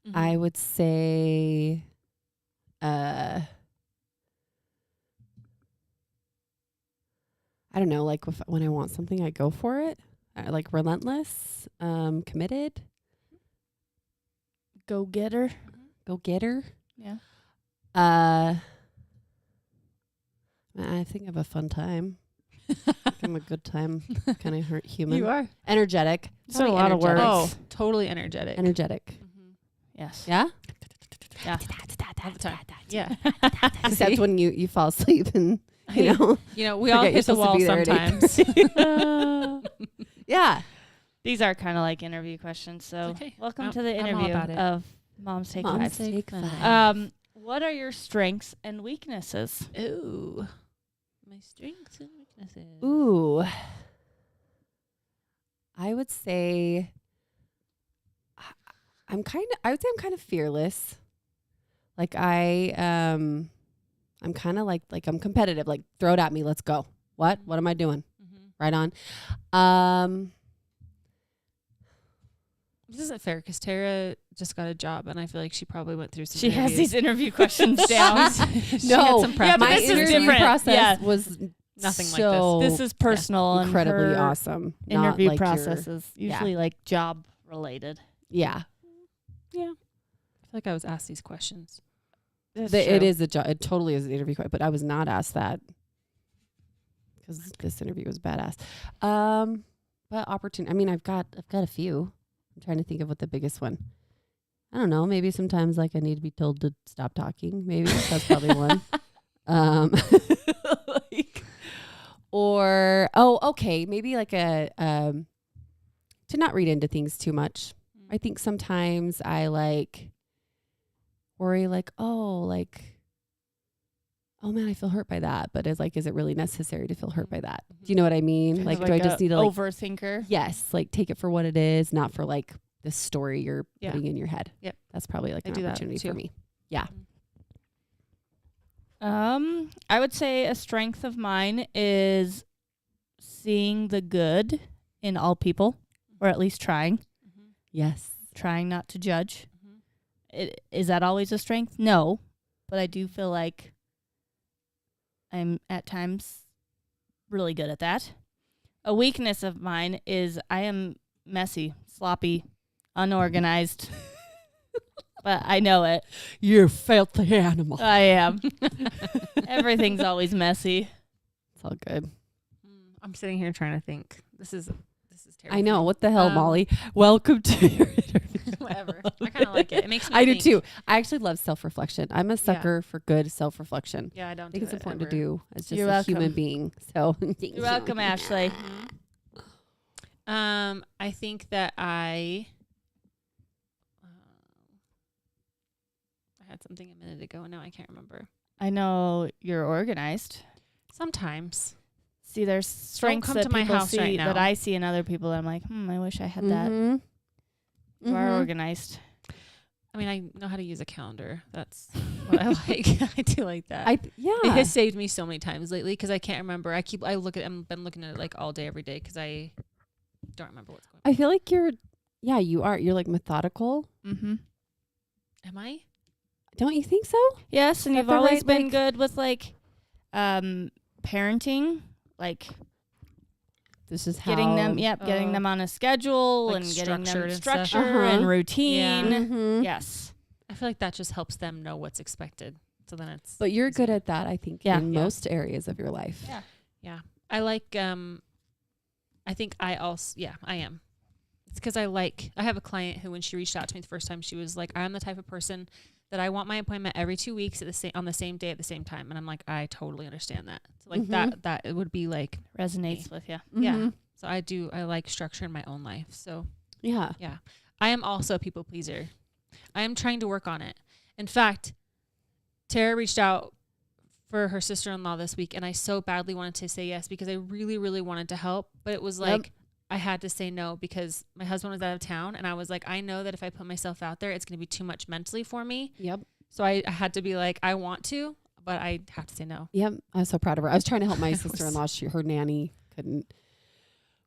Mhm. I would say I don't know, like when I want something I go for it. Like relentless, committed, Go getter. go getter. Yeah. I think I have a fun time. I'm a good time kind of human. You are. Energetic. Those are a Probably lot of energetic. words. Oh, totally energetic. Energetic. Mhm. Yes. Yeah. Yeah. All the time. Yeah. Except when you fall asleep and you know. We all Forget you're hit the supposed to wall be there at sometimes. Yeah. These are kind of like interview questions. So Okay. welcome I'm- to the I'm all interview about it. of Mom's Take Moms Five. Take Five. What are your strengths and weaknesses? Ooh. My strengths and weaknesses. Ooh. I would say I would say I'm kind of fearless. Like I'm kind of like I'm competitive. Like throw it at me, let's go. What am I doing? Mm-hmm. Right on. This isn't fair because Tara just got a job, and I feel like she probably went through some. She has interviews. these interview questions down. She No. had some prep. Yeah, but My this is interview different. process Yeah. was Nothing like so This is personal and incredibly her awesome. Not interview like your- process is usually like job related. Yeah. I feel like I was asked these questions. It is a job. It totally is an interview, but I was not asked that because this interview was badass. But opportunity. I mean, I've got a few. I'm trying to think of what the biggest one. I don't know. Maybe sometimes like I need to be told to stop talking. Maybe that's probably one. Okay. Maybe like to not read into things too much. I think sometimes I like worry oh man, I feel hurt by that. But is it really necessary to feel hurt by that? Do you know what I mean? Like, do I just need to overthinker? yes, like take it for what it is, not for like the story you're Yeah. putting in your head. Yep. That's probably like I an do that opportunity too. for me. I would say a strength of mine is seeing the good in all people, or at least trying Yes. not to judge. Is that always a strength? No, but I do feel like I'm at times really good at that. A weakness of mine is I am messy, sloppy, unorganized. but I know it. You filthy animal. I am. Everything's always messy. It's all good. I'm sitting here trying to think. This is terrible. I know. What the hell, Molly? Welcome to your interview. Whatever. I kind of like it. It makes me I think. do too. I actually love self-reflection. I'm a sucker for good self-reflection. Yeah, I don't I think do it's it important ever. to do as just You're a welcome. human being. So You're welcome, Ashley. I think that I had something a minute ago and now I can't remember. I know you're organized. Sometimes. See, there's strengths come that to my people house see right that now. I see in other people. And I'm like, I wish I had that. Mhm. You are Mhm. organized. I mean, I know how to use a calendar. That's what I like. I do like that. Yeah. It has saved me so many times lately because I can't remember. I've been looking at it like all day, every day because I don't remember what's going on. I feel like you are. You're like methodical. Mm-hmm. Am I? Don't you think so? Yes, and Is that you've the always right, been like- good with like parenting, like This is how getting them getting them on a schedule Like and getting them structured and stuff. structure and routine. Mhm. Yes. I feel like that just helps them know what's expected. So then it's. But you're good easier. at that, I think, Yeah. in Yeah. most areas of your life. Yeah. I like. I think I also. Yeah, I am. It's because I have a client who, when she reached out to me the first time, she was like, "I'm the type of person that I want my appointment every 2 weeks on the same day at the same time," and I'm like, I totally understand that. So like that it would be like Resonates with you. yeah. Mhm. So I like structure in my own life. So Yeah. yeah, I am also a people pleaser. I am trying to work on it. In fact, Tara reached out for her sister-in-law this week, and I so badly wanted to say yes because I really, really wanted to help, but it was like I had to say no because my husband was out of town, and I was like, I know that if I put myself out there, it's going to be too much mentally for me. Yep. So I had to be like, I want to, but I have to say no. Yep. I was so proud of her. I was trying to help my sister-in-law. Her nanny couldn't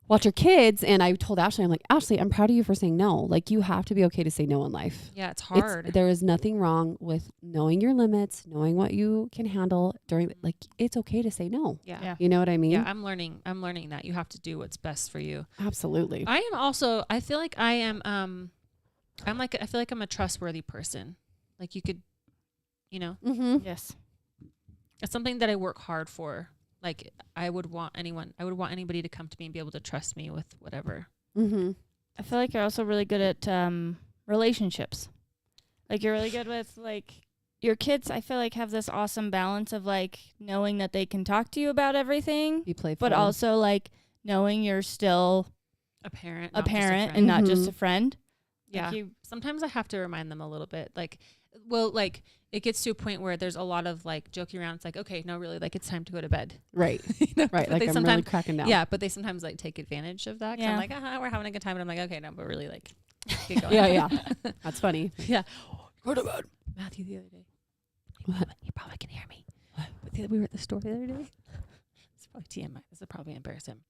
watch her kids. And I told Ashley, I'm like, Ashley, I'm proud of you for saying no. Like, you have to be okay to say no in life. Yeah, it's hard. There is nothing wrong with knowing your limits, knowing what you can handle during, like, it's okay to say no. Yeah. You know what I mean? Yeah, I'm learning that you have to do what's best for you. Absolutely. I am also, I feel like I am, I feel like I'm a trustworthy person. Like you could, Mm-hmm. Yes. it's something that I work hard for. Like I would want anybody to come to me and be able to trust me with whatever. Mm-hmm. I feel like you're also really good at relationships. Like you're really good with like your kids. I feel like have this awesome balance of like knowing that they can talk to you about everything, Be playful. but also like knowing you're still A parent, a not just parent friend. and not just Mhm. a friend. Yeah. Like Sometimes I have to remind them a little bit. Like it gets to a point where there's a lot of like joking around. It's like, okay, no, really, like it's time to go to bed. Right. You know? Right. But Like, they I'm really sometimes, cracking down. yeah, but they sometimes like take advantage of that. 'Cause I'm Yeah. like, we're having a good time. And I'm like, okay, no, but really like, get going. Yeah. That's funny. Yeah. Go to bed. Matthew the other day. What? You probably can hear me. But we were at the store the other day. It's probably TMI. This will probably embarrass him.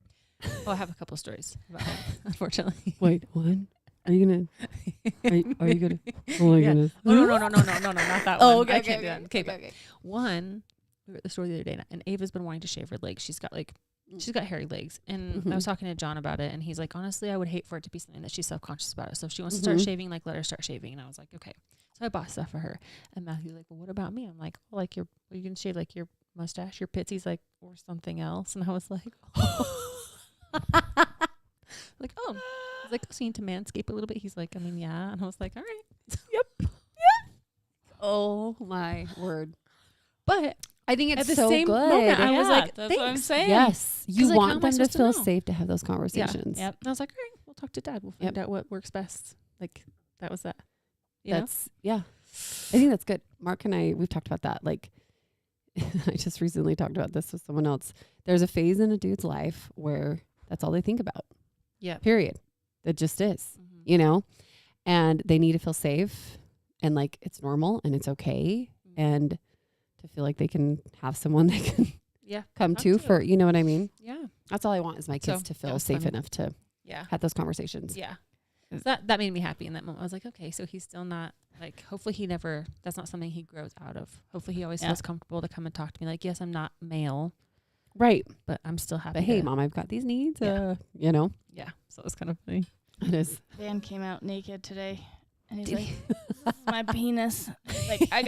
Oh, I have a couple of stories about him, unfortunately. Wait, what? Are you gonna? Are you gonna? Oh my Yeah. goodness. Oh, no, not that Oh, one. okay, I can't do that. Okay, but okay. one, we were at the store the other day, and Ava's been wanting to shave her legs. She's got hairy legs. And I was talking to John about it, and he's like, honestly, I would hate for it to be something that she's self-conscious about it. So if she wants to start shaving, like, let her start shaving. And I was like, okay. So I bought stuff for her. And Matthew's like, well, what about me? I'm like, well, like, you can shave, like, your mustache, your pits. He's like, or something else. And I was like, like, oh. I was like, oh, so you need to manscape a little bit? He's like, I mean, yeah. And I was like, all right. Oh my word! But I think it's at the so same good. moment, I was Yeah, like, that's what I'm thanks. saying. Yes, you 'Cause, like, how want am I them to supposed to feel know? safe to have those conversations. Yep. And I was like, all right, we'll talk to Dad. We'll find out what works best. Like, that was that. You know? Yeah. I think that's good. Mark and we've talked about that. Like, I just recently talked about this with someone else. There's a phase in a dude's life where that's all they think about. Yeah. Period. It just is, Mhm. you know, and they need to feel safe and like it's normal and it's okay. And to feel like they can have someone they can Yeah. come Talk to to. for, you know what I mean? Yeah. That's all I want is my kids So, to that feel was safe fun. enough to Yeah. have those conversations. Yeah. So that made me happy in that moment. I was like, okay, so he's still not like, hopefully that's not something he grows out of. Hopefully he always feels comfortable to come and talk to me. Like, yes, I'm not male, Right. but I'm still happy. But hey, to- Mom, I've got these needs. Yeah. You know, Yeah. So it was kind of funny. it is. Dan came out naked today. And he's like, this is my penis. Like, I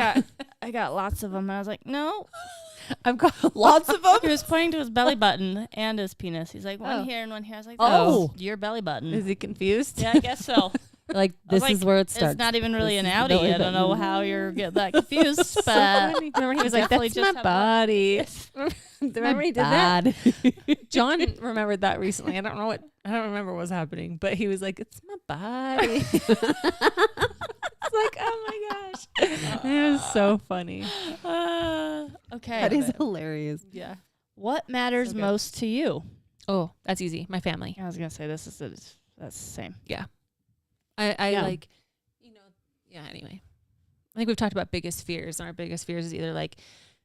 got lots of them. And I was like, no. I've got lots of them. He was pointing to his belly button and his penis. He's like, one Oh. here and one here. I was like, Oh. that's your belly button. Is he confused? Yeah, I guess so. Like, I was this is like, where it starts. It's not even really This an is the outie. belly I don't know button. how you're getting that confused. But Remember he was like, definitely that's just my have body. Remember he did that? Bad. John remembered that recently. I don't remember what was happening, but he was like, it's my body. It's like, oh my gosh. It was so funny. okay. That is hilarious. Yeah. What matters So good. most to you? Oh, that's easy. My family. I was gonna say that's the same. I Yeah. like, anyway. I think we've talked about biggest fears, and our biggest fears is either like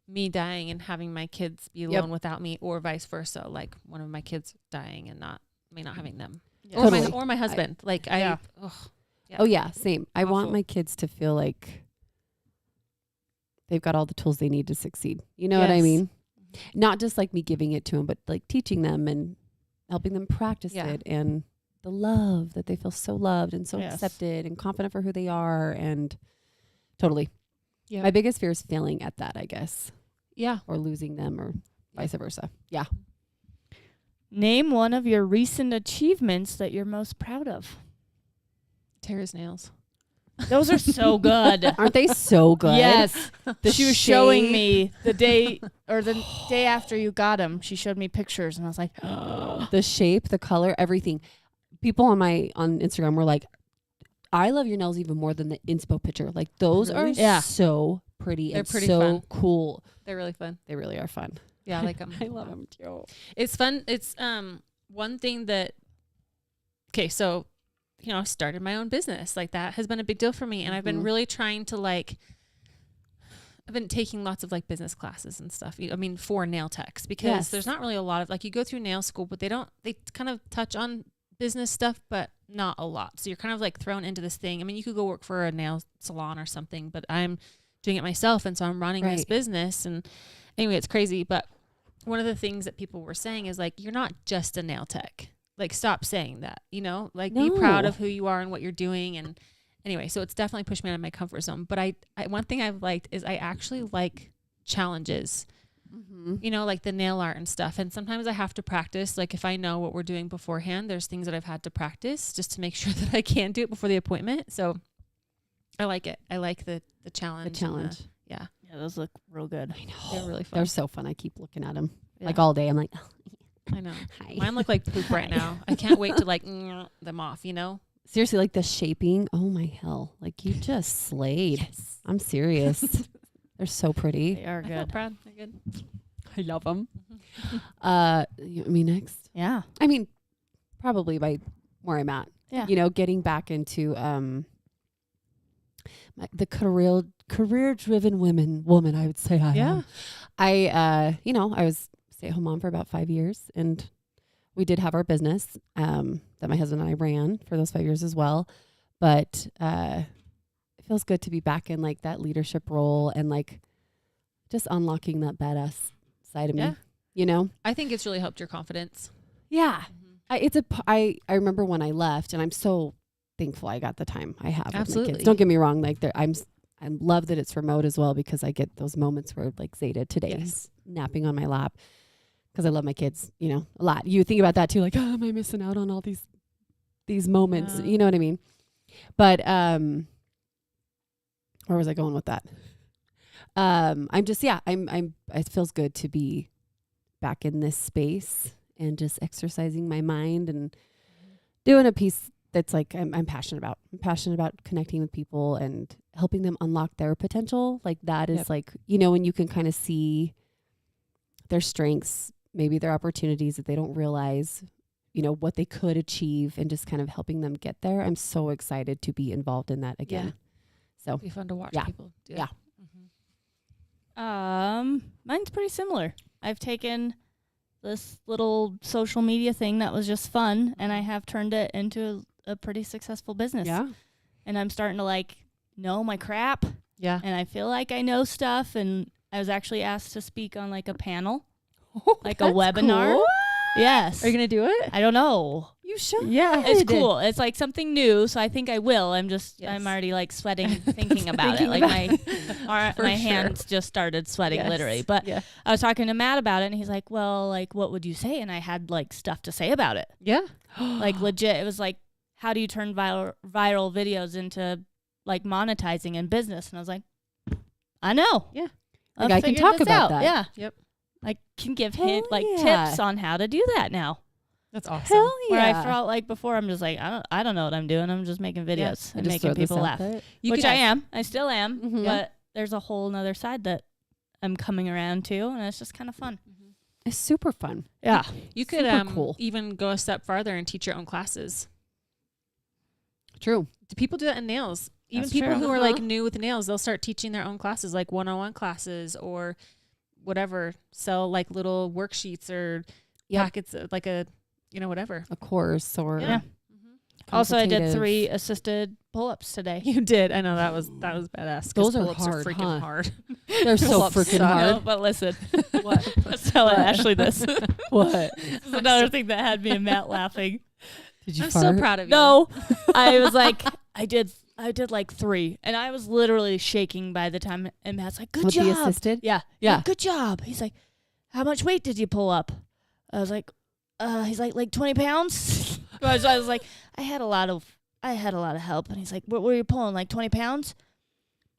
me dying and having my kids be alone without me, or vice versa. Like one of my kids dying and me not having them. Yeah. Totally. Or my husband. Yeah. Yeah. Oh yeah, same. I want Awful. my kids to feel like they've got all the tools they need to succeed. You know what I Yes. mean? Not just like me giving it to them, but like teaching them and helping them practice Yeah. it, and the love that they feel so loved and so Yes. accepted and confident for who they are. And totally. Yeah. My biggest fear is failing at that, I guess, Yeah. or losing them, or vice versa. Yeah. Name one of your recent achievements that you're most proud of. Tara's nails. Those are so good. Aren't they so good? Yes. The She was showing shape. me the day after you got them. She showed me pictures, and I was like, The shape, the color, everything. People on Instagram were like, I love your nails even more than the inspo picture. Like, those are Really? Yeah. so pretty. They're and pretty so fun. cool. They're really fun. They really are fun. Yeah, I like them. I love them too. It's fun. It's one thing that, okay, so, I started my own business. Like, that has been a big deal for me. And I've been Mhm. really trying to I've been taking lots of business classes and stuff. I mean, for nail techs, because Yes. there's not really a lot of, you go through nail school, but they kind of touch on business stuff, but not a lot. So you're kind of thrown into this thing. I mean, you could go work for a nail salon or something, but I'm doing it myself. And so I'm running this Right. business. And anyway, it's crazy. But one of the things that people were saying is you're not just a nail tech. Stop saying that, be proud No. of who you are and what you're doing. And anyway, so it's definitely pushed me out of my comfort zone. But I one thing I've liked is I actually like challenges, Mm-hmm. the nail art and stuff. And sometimes I have to practice. If I know what we're doing beforehand, there's things that I've had to practice just to make sure that I can do it before the appointment. So I like it. I like the challenge. The and challenge. yeah. yeah, those look real good. I know. They're really fun. They're so fun. I keep looking at them Yeah. all day. I'm like, I know. hi. Mine look like poop right now. I can't wait to them off, Seriously, the shaping. Oh my hell. You just slayed. Yes. I'm serious. They're so pretty. They are I feel good. proud. They're good. I love them. Mm-hmm. Me next? Yeah. I mean, probably by where I'm at. Yeah. Getting back into the career-driven woman, I would say I am. I was stay-at-home mom for about 5 years, and we did have our business that my husband and I ran for those 5 years as well. But it feels good to be back in that leadership role and just unlocking that badass side of Yeah. me. I think it's really helped your confidence. Yeah. I remember when I left, and I'm so thankful I got the time I have with my Absolutely. kids. Don't get me wrong. I love that it's remote as well, because I get those moments where Zeta today Yes. napping on my lap, because I love my kids, a lot. You think about that too, am I missing out on all these moments? Yeah. You know what I mean? But where was I going with that? It feels good to be back in this space and just exercising my mind and doing a piece that's I'm passionate about. I'm passionate about connecting with people and helping them unlock their potential. That is when you can kind of see their strengths, maybe their opportunities that they don't realize, what they could achieve, and just kind of helping them get there. I'm so excited to be involved in that again. So It'd be fun to watch Yeah. people do. Yeah. Mine's pretty similar. I've taken this little social media thing that was just fun, and I have turned it into a pretty successful business. yeah. And I'm starting to know my crap, Yeah. and I feel like I know stuff. And I was actually asked to speak on a panel, a That's webinar. cool. Yes. Are you going to do it? I don't know. You should. Yeah, it's cool. It's like something new, so I think I will. I'm already like sweating thinking about it. Like my hands just started sweating literally. But I was talking to Matt about it, and he's like, "Well, like, what would you say?" And I had like stuff to say about it. Yeah. Like legit, it was like, how do you turn viral videos into like monetizing in business? And I was like, I know. Yeah. Like I can talk about that. Yeah. Yep. I can give tips on how to do that now. That's awesome. Hell yeah. Where I felt like before, I'm just like, I don't know what I'm doing. I'm just making videos and making people laugh. Which I am. I still am. Mm-hmm. But there's a whole nother side that I'm coming around to, and it's just kind of fun. It's super fun. Yeah. You could cool. even go a step farther and teach your own classes. True. Do people do that in nails? Even That's people true. who are like new with nails, they'll start teaching their own classes, like one-on-one classes or whatever. Sell like little worksheets or packets of like a, whatever. A course or Yeah. Also, I did 3 assisted pull-ups today. You did. I know that was badass. 'Cause Those are pull-ups hard, freaking huh? hard. They're so Pull-ups freaking suck. hard. No, but listen, What? let's tell Ashley this. What? This is another thing that had me and Matt laughing. Did you I'm fart? so proud of you. No, I was like, I did like 3, and I was literally shaking by the time. And Matt's like, "Good With job." the assisted? Yeah. Yeah. Good job. He's like, "How much weight did you pull up?" I was like, he's like 20 pounds. I was like, I had a lot of help. And he's like, what were you pulling, like 20 pounds?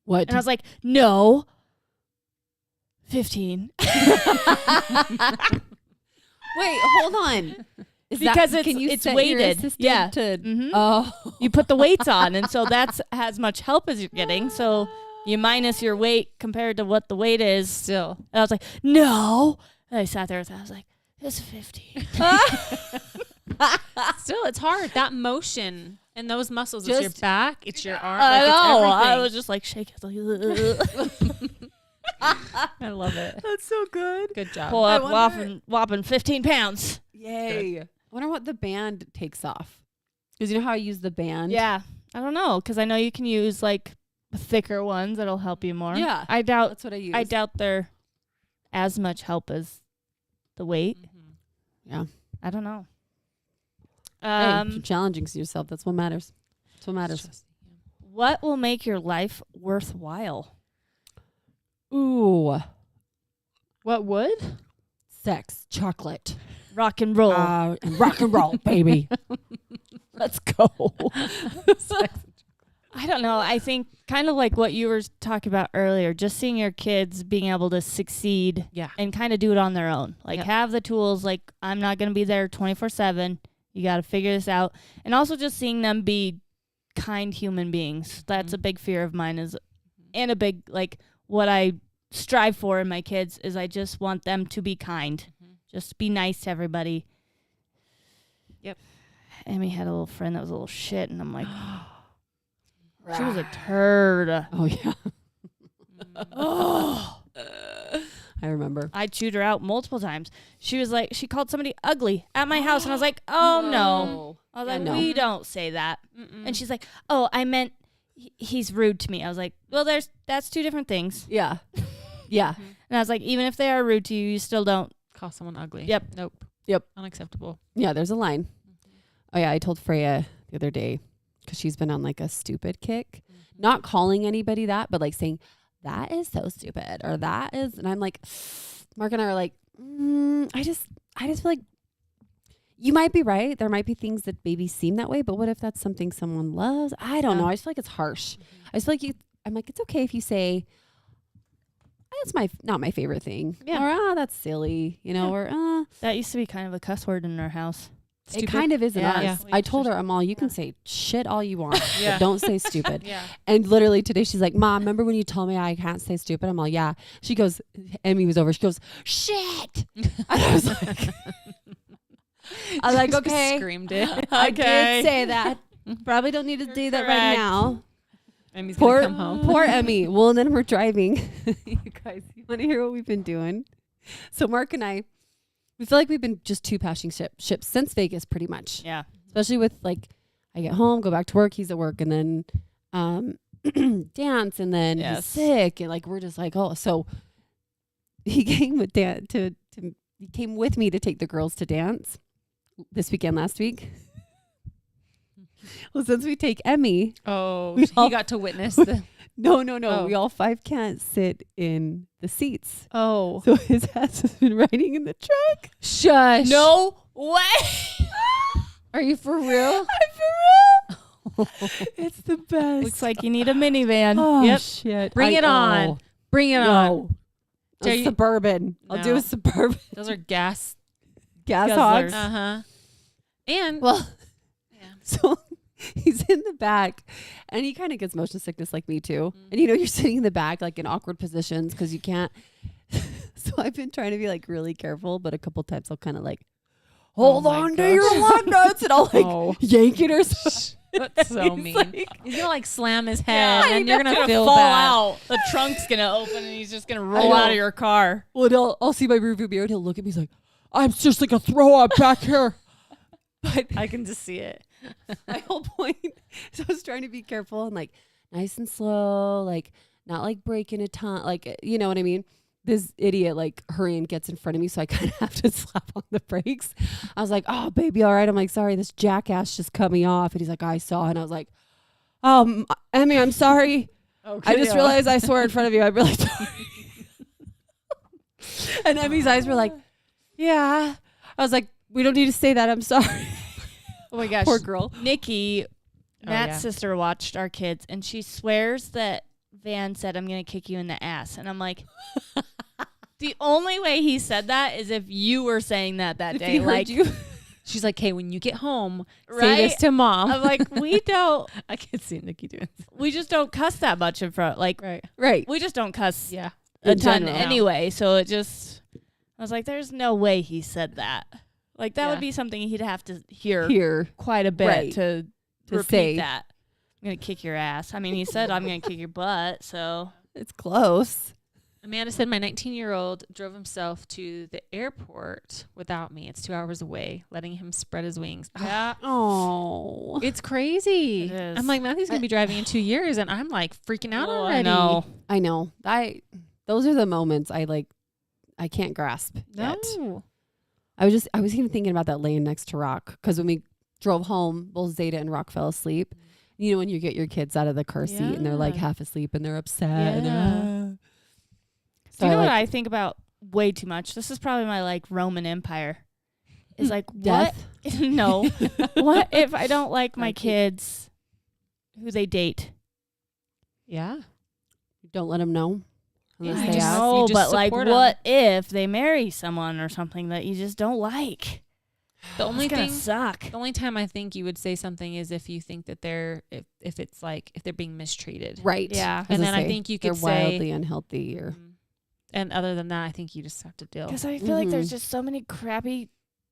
What? And I was like, no, 15. Wait, hold on. Because can you it's set your weighted. assistant Yeah. To, Mhm. Oh. You put the weights on, and so that's as much help as you're getting. So you minus your weight compared to what the weight is. Still. And I was like, no. And I sat there with that. I was like, it's 15. Still, it's hard. That motion and those muscles, it's your Just- back, it's your arm. I like, know. It's I everything. was just like shaking. I love it. That's so good. Good job. Pull up, wonder- whopping 15 pounds. Yay. I wonder what the band takes off. Because you know how I use the band? Yeah. I don't know, because I know you can use like thicker ones that'll help you more. Yeah. I doubt That's what I use. I doubt they're as much help as the weight. Yeah. I don't know. Hey, keep challenging yourself. That's what matters. That's what matters. What will make your life worthwhile? Ooh. What would? Sex. Chocolate. Rock and roll. And rock and roll, baby. Let's go. I don't know. I think kind of like what you were talking about earlier, just seeing your kids being able to succeed and kind of do it on their own. Like have the tools, like I'm not going to be there 24/7. You got to figure this out. And also just seeing them be kind human beings. That's a big fear of mine and a big, like what I strive for in my kids is I just want them to be kind. Just be nice to everybody. Yep. Emmy had a little friend that was a little shit, and I'm like, she was a turd. Oh, yeah. Oh, I remember. I chewed her out multiple times. She was like, she called somebody ugly at my house, and I was like, oh no. I was like, no. we don't say that. And she's like, oh, I meant he's rude to me. I was like, well, that's 2 different things. Yeah. Yeah. And I was like, even if they are rude to you, you still don't. Call someone ugly. Yep. Nope. Yep. Unacceptable. Yeah, there's a line. Oh, yeah, I told Freya the other day because she's been on like a stupid kick. Not calling anybody that, but like saying, that is so stupid or that is. And I'm like, Mark and I are like, I just feel like you might be right. There might be things that maybe seem that way, but what if that's something someone loves? I don't know. I just feel like it's harsh. I just feel like I'm like, it's okay if you say, that's not my favorite thing. Yeah. Or, that's silly, or, That used to be kind of a cuss word in our house. It kind of is in Yeah. ours. Yeah. I told her, Amal, you can say shit all you want, but don't say stupid. Yeah. And literally today she's like, Mom, remember when you told me I can't say stupid? I'm all, yeah. She goes, Emmy was over. She goes, shit. And I was like, okay. Screamed it. I Okay. did say that. Probably don't need to do that right correct. now. Emmy's gonna come home. Poor Emmy. Well, and then we're driving. You guys, you want to hear what we've been doing? So Mark and I, we feel like we've been just 2 passing ships since Vegas, pretty much. Yeah. Especially with like, I get home, go back to work, he's at work, and then dance, and then he's Yes. sick, and like we're just like, oh. So he came with he came with me to take the girls to dance this weekend last week. Well, since we take Emmy, Oh, We he all- got to witness the. no, Oh. we all 5 can't sit in the seats. Oh, So his ass has been riding in the truck. shush! No way. Are you for real? It's the best. Looks like you need a minivan. Oh, Yep. shit. Bring it on. oh, Bring it on. No. Tell A you- Suburban. I'll do No. a Suburban. Those are gas. Gas Guzzlers. hogs. Uh huh. And Well, yeah. so he's in the back and he kind of gets motion sickness like me too. Mm-hmm. And you're sitting in the back like in awkward positions because you can't. So I've been trying to be like really careful, but a couple times I'll kind of like hold my on to gosh. your lug nuts and I'll like Oh. yank it or something. That's so He's mean. like- He's gonna like slam his head, Yeah, and you're gonna feel fall bad. out. The trunk's gonna open, and he's just gonna roll know. out of your car. Well, and I'll see my rearview mirror and he'll look at me. He's like, I'm just like a throw up back here. But I can just see it. my whole point. So I was trying to be careful and like nice and slow, like not like breaking a ton, like, you know what I mean? This idiot like hurrying gets in front of me. So I kind of have to slap on the brakes. I was like, oh, baby, all right. I'm like, sorry, this jackass just cut me off. And he's like, I saw. And I was like, Emmy, I'm sorry. I just realized I swore in front of you. I'm really sorry. And Emmy's eyes were like, yeah. I was like, we don't need to say that. I'm sorry. Oh my gosh. Poor girl. Nikki, Matt's yeah. sister, watched our kids, and she swears that Van said, I'm going to kick you in the ass. And I'm like, the only way he said that is if you were saying that If day. he heard Like, you. She's like, "Hey, when you get home, say right? this to mom." I'm like, we don't, I can see Nikki doing this. we just don't cuss that much in front. Like, Right. Right. we just don't cuss Yeah. a In ton general. anyway. So it just, I was like, there's no way he said that. Like, that Yeah. would be something he'd have to hear Here. quite a bit Right. to To repeat say. that. I'm going to kick your ass. I mean, he said, I'm going to kick your butt. So, It's close. Amanda said my 19-year-old drove himself to the airport without me. It's 2 hours away, letting him spread his wings. yeah. Oh. It's crazy. It is. I'm like, Matthew's going to be driving in 2 years, and I'm like freaking out Oh, already. I know. I know. Those are the moments I can't grasp yet. No. I was even thinking about that laying next to Rock because when we drove home, both Zeta and Rock fell asleep. You know, when you get your kids out of the car seat and they're like Yeah. half asleep and they're upset. And Yeah. Do you know I what like I think about way too much? This is probably my like Roman Empire. Is like death. what? No. What if I don't like my Like- kids who they date? Yeah. Don't let them know unless Yeah, they just- ask. you No, just but like, support 'em. what if they marry someone or something that you just don't like? The only It's gonna thing, suck. the only time I think you would say something is if you think that if it's like if they're being mistreated. Right. Yeah. I was And gonna then I say, think you they're could say, wildly unhealthy or and other than that, I think you just have to deal. Because I feel like there's Mhm. just so many crappy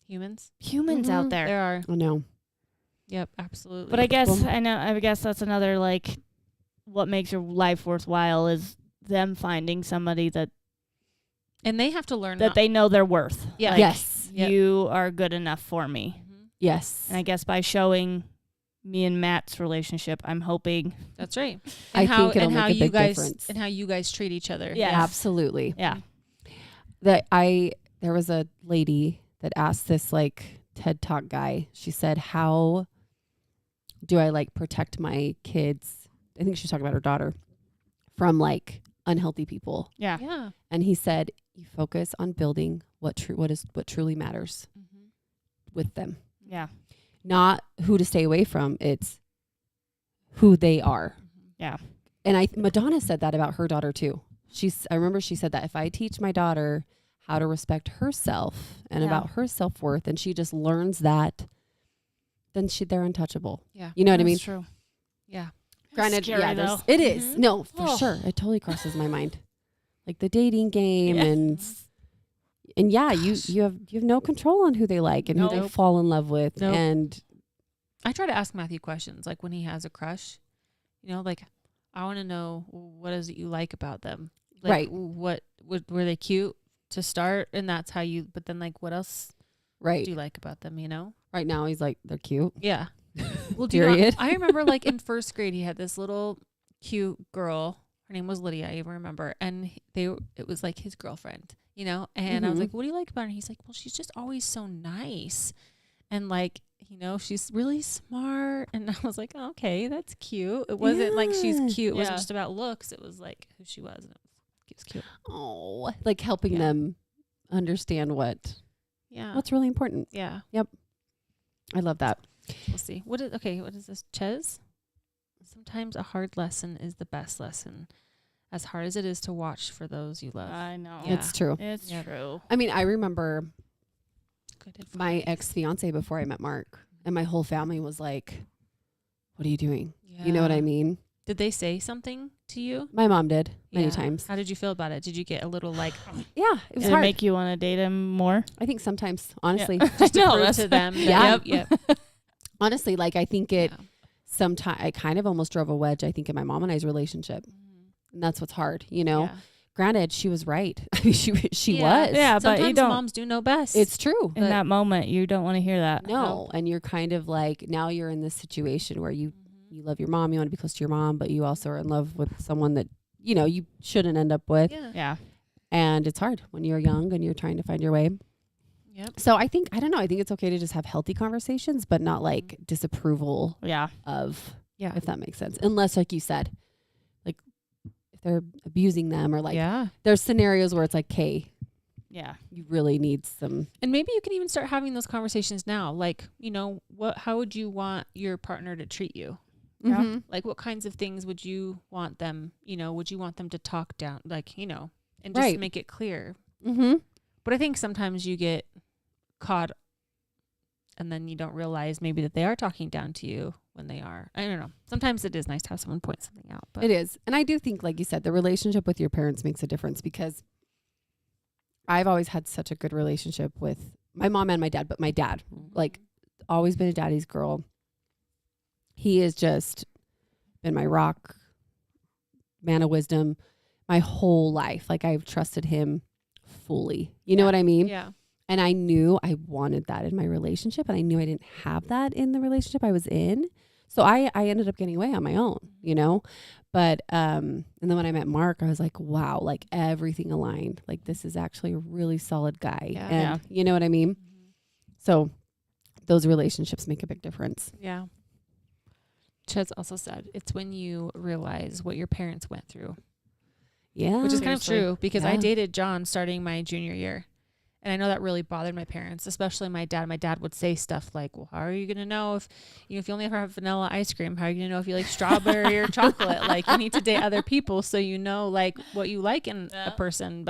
Humans. humans Mhm. out there. There are. I know. Yep. Absolutely. But I guess Well- I guess that's another like what makes your life worthwhile is them finding somebody that and they have to learn that not- they know their worth. Yeah. Like, Yes. Yep. you are good enough for me. Mhm. Yes. And I guess by showing me and Matt's relationship, I'm hoping. That's right. I think it'll and make how a you big guys difference. and how you guys treat each other. Yeah. Absolutely. Yeah. There was a lady that asked this like TED Talk guy. She said, how do I like protect my kids? I think she's talking about her daughter from like unhealthy people. Yeah. Yeah. And he said, you focus on building what truly matters Mm-hmm. with them. Yeah. Not who to stay away from. It's who they are. Yeah. And Madonna said that about her daughter too. I remember she said that if I teach my daughter how to respect herself and Yeah. about her self-worth and she just learns that, then they're untouchable. Yeah. You know what I mean? That's true. Yeah. Granted, Scary, yeah, though. it is. Mhm. No, for Oh. sure. It totally crosses my mind. Like the dating game Yeah. and yeah, you have no control on who they like and who they Nope. fall in love with. Nope. And I try to ask Matthew questions like when he has a crush. You know, like I want to know what is it you like about them. Like, Right. What were they cute to start, and that's how you. But then, like, what else right. do you like about them? You know? Right now he's like, they're cute. Yeah. Well, do you know, Period. I remember like in first grade, he had this little cute girl. Her name was Lydia. I even remember, and it was like his girlfriend. You know, and I was Mhm. like, "What do you like about her?" And he's like, "Well, she's just always so nice," and like you know, she's really smart. And I was like, oh, okay, that's cute. It wasn't like she's cute. It wasn't just about looks. It was like who she was. And it was cute. Oh, like helping them understand what's really important. Yeah. Yep. I love that. We'll see. What is this? Ches? Sometimes a hard lesson is the best lesson. As hard as it is to watch for those you love. I know. Yeah. It's true. It's true. I mean, I remember Good advice. my ex-fiance before I met Mark, and my whole family was like, what are you doing? Yeah. You know what I mean? Did they say something to you? My mom did many times. How did you feel about it? Did you get a little like Yeah, it was Did it hard. make you want to date him more? I think sometimes, honestly, just to No, prove that's- to them? Yeah. Yep. honestly, like I think it Yeah. sometimes I kind of almost drove a wedge, I think, in my mom and I's relationship. And that's what's hard, you know? Yeah. Granted, she was right. I mean, she was. Yeah, but Sometimes you don't. moms do know best. It's true. In that moment, you don't want to hear that. No, and you're kind of like, now you're in this situation where you love your mom, you want to be close to your mom, but you also are in love with someone that, you know, you shouldn't end up with. Yeah. And it's hard when you're young and you're trying to find your way. Yep. So I think it's okay to just have healthy conversations, but not like disapproval Yeah. of, Yeah. if that makes sense. Unless, like you said, like if they're abusing them or like yeah. there's scenarios where it's like, hey, Yeah. you really need some. And maybe you can even start having those conversations now. Like, you know, how would you want your partner to treat you? Yeah. Mhm. Like, what kinds of things would you want them, you know, would you want them to talk down? Like, you know, and just Right. make it clear. Mm-hmm. But I think sometimes you get caught and then you don't realize maybe that they are talking down to you when they are. I don't know. Sometimes it is nice to have someone point something out. But It is. And I do think, like you said, the relationship with your parents makes a difference because I've always had such a good relationship with my mom and my dad, but my dad, like, always been a daddy's girl. He has just been my rock, man of wisdom, my whole life. Like, I've trusted him fully. You know what I mean? yeah. And I knew I wanted that in my relationship, and I knew I didn't have that in the relationship I was in. So I ended up getting away on my own, you know? But, and then when I met Mark, I was like, wow, like everything aligned. Like, this is actually a really solid guy. Yeah. And you know what I mean? So those relationships make a big difference. Yeah. Chez also said it's when you realize what your parents went through, Yeah. which is kind of Seriously. true because I Yeah. dated John starting my junior year. And I know that really bothered my parents, especially my dad. My dad would say stuff like, well, how are you going to know if you only ever have vanilla ice cream, how are you going to know if you like strawberry or chocolate? Like, you need to date other people so you know like what you like in a person.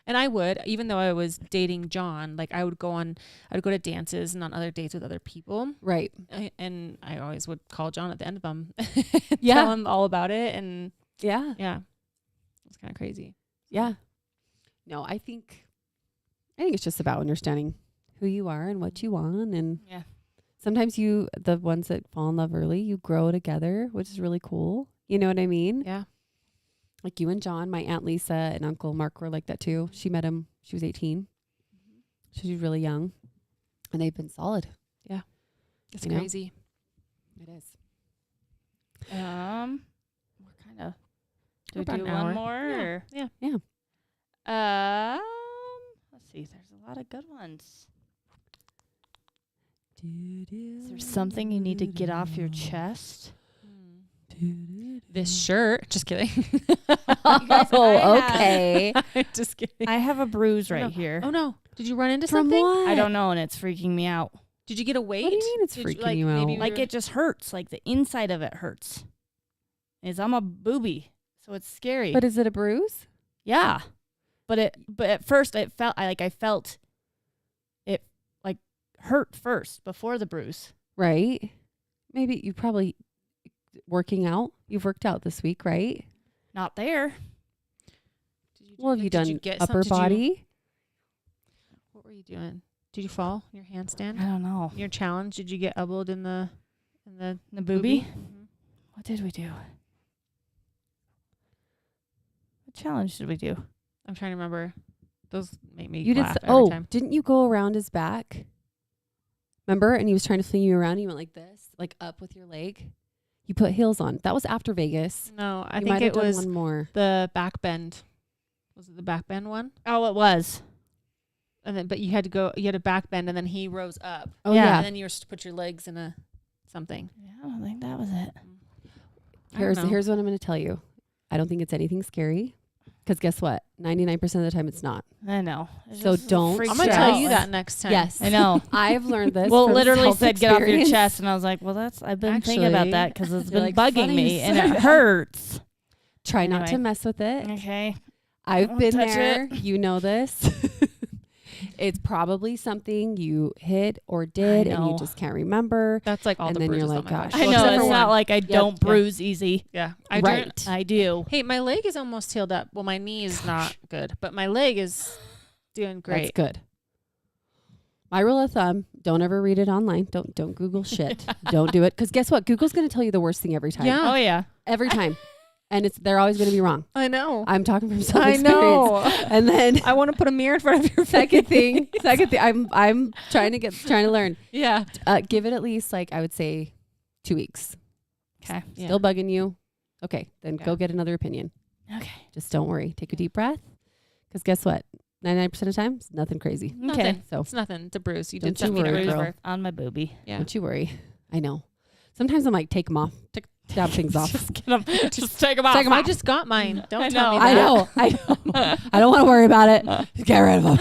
And I would, even though I was dating John, like I would go to dances and on other dates with other people. Right. And I always would call John at the end of them. Yeah. Tell him all about it. And Yeah. yeah, it's kind of crazy. Yeah. No, I think it's just about understanding who you are and what you want. And Yeah. sometimes the ones that fall in love early, you grow together, which is really cool. You know what I mean? Yeah. Like you and John, my Aunt Lisa and Uncle Mark were like that too. She met him, she was 18. So she was really young. And they've been solid. It's You know? crazy. It is. We're kind of. Do we About do an one hour. more? Yeah. Or? Yeah. Let's see. There's a lot of good ones. Is there something you need to get off your chest? This shirt. Just kidding. Oh, okay. Just kidding. I have a bruise right No. here. Oh no! Did you run into From something? what? I don't know, and it's freaking me out. Did you get a weight? What do you mean it's Did freaking you out? maybe Like it just hurts. Like the inside of it hurts. I'm a booby, so it's scary. But is it a bruise? yeah, but at first it felt I felt it like hurt first before the bruise. Right. Maybe you probably working out. You've worked out this week, right? Not there. Well, have you did done get upper did you- body? What were you doing? Did you fall in your handstand? I don't know. Your challenge? Did you get elbowed in the The booby. Mhm. What did we do? What challenge did we do? I'm trying to remember. Those make me You did. laugh every time. Didn't you go around his back? Remember? And he was trying to fling you around. And you went like this, like up with your leg. You put heels on. That was after Vegas. No, I You think might have it done was one more. the back bend. Was it the back bend one? Oh, it was. And then, but you had to back bend, and then he rose up. Oh Yeah. yeah. And then you were supposed to put your legs in a something. Yeah, I don't think that was it. I don't know. Here's what I'm going to tell you. I don't think it's anything scary. Because guess what? 99% of the time it's not. I know. It So just don't freaks I'm gonna you tell out. you that next time. Yes. I know. I've learned this. Well, from literally said get off your self-experience. chest, and I was like, well, I've been thinking about Actually, that because it's you're been like, bugging funny me you and say it that. hurts. Try not Anyway. to mess with it. Okay. I've Don't been touch there. You know this. It's probably something you hit or did and you know. just can't remember. That's like all And the then you're bruises like, on my gosh. body. I Well, know. except It's for not one. like I don't Yeah. bruise easy. Yeah. Right. I do. Hey, my leg is almost healed up. Well, my knee is not good, but my leg is doing That's great. good. My rule of thumb, don't ever read it online. Don't Google shit. Don't do it. Because guess what? Google's going to tell you the worst thing every time. Yeah. Oh, yeah. Every time. And they're always going to be wrong. I know. I'm talking from I self-experience. know. And then I want to put a mirror in front of your second thing, I'm trying to learn. Yeah. Give it at least like I would say 2 weeks. Okay. Yeah. Still bugging you? Okay, then Yeah. go get another opinion. Okay. Just don't worry. Take a deep breath. Because guess what? 99% of the time, it's nothing crazy. Okay. Nothing. So It's nothing. It's a bruise. You Don't did you something to worry, bruise girl. for. On my boobie. Yeah. don't you worry. I know. Sometimes I'm like, take them off. Dab things off. Just get 'em. Just take them off. I just got mine. Don't I tell me know. that. I know. I don't want to worry about it. Just get rid of them.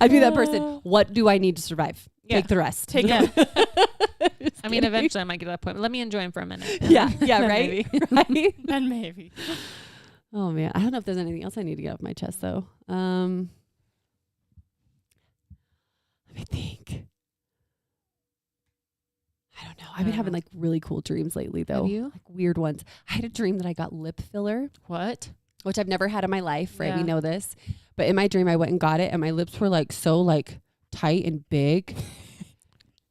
I'd be that person. What do I need to survive? Yeah. Take the rest. Take Yeah. them. I mean, eventually I might get to that point. But let me enjoy them for a minute. Yeah, Then right? maybe. Right? And maybe. Oh man, I don't know if there's anything else I need to get off my chest though. Let me think. I don't know. I've been having like really cool dreams lately though. Have you? Like weird ones. I had a dream that I got lip filler, What? which I've never had in my life, right? We Yeah. know this. But in my dream I went and got it and my lips were like so like tight and big.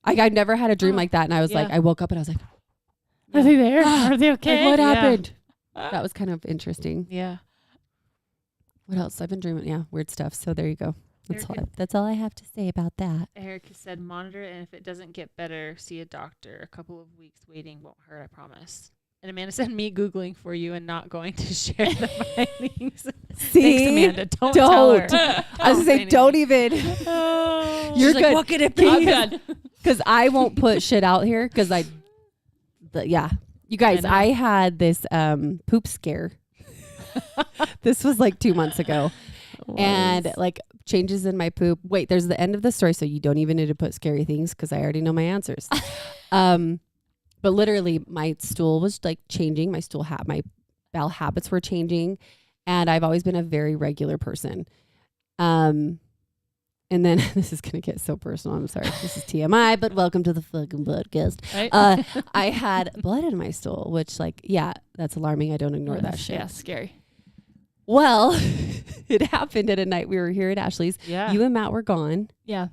I've never had a dream Oh, like that and I was like yeah. I woke up and I was like, Are they there? Are they okay? like, what Yeah. happened? That was kind of interesting. Yeah. What else? I've been dreaming, yeah, weird stuff. So there you go. Erica- That's all I have to say about that. Erica said monitor it, and if it doesn't get better, see a doctor. A couple of weeks waiting won't hurt, I promise. And Amanda said me Googling for you and not going to share the findings. See? Thanks, Amanda. Don't tell her. I was gonna say, don't even. You're She's like, good. what could it be? I'm good. Because I won't put shit out here. Because yeah, you guys, I know. I had this poop scare. This was like 2 months ago, and like changes in my poop. Wait, there's the end of the story, so you don't even need to put scary things because I already know my answers. But literally, my stool was like changing. My bowel habits were changing, and I've always been a very regular person. And then this is gonna get so personal. I'm sorry. This is TMI, but welcome to the fucking podcast. Right? I had blood in my stool, which like, yeah, that's alarming. I don't ignore that shit. Yeah, scary. Well, it happened at a night we were here at Ashley's. Yeah. You and Matt were gone. Yeah.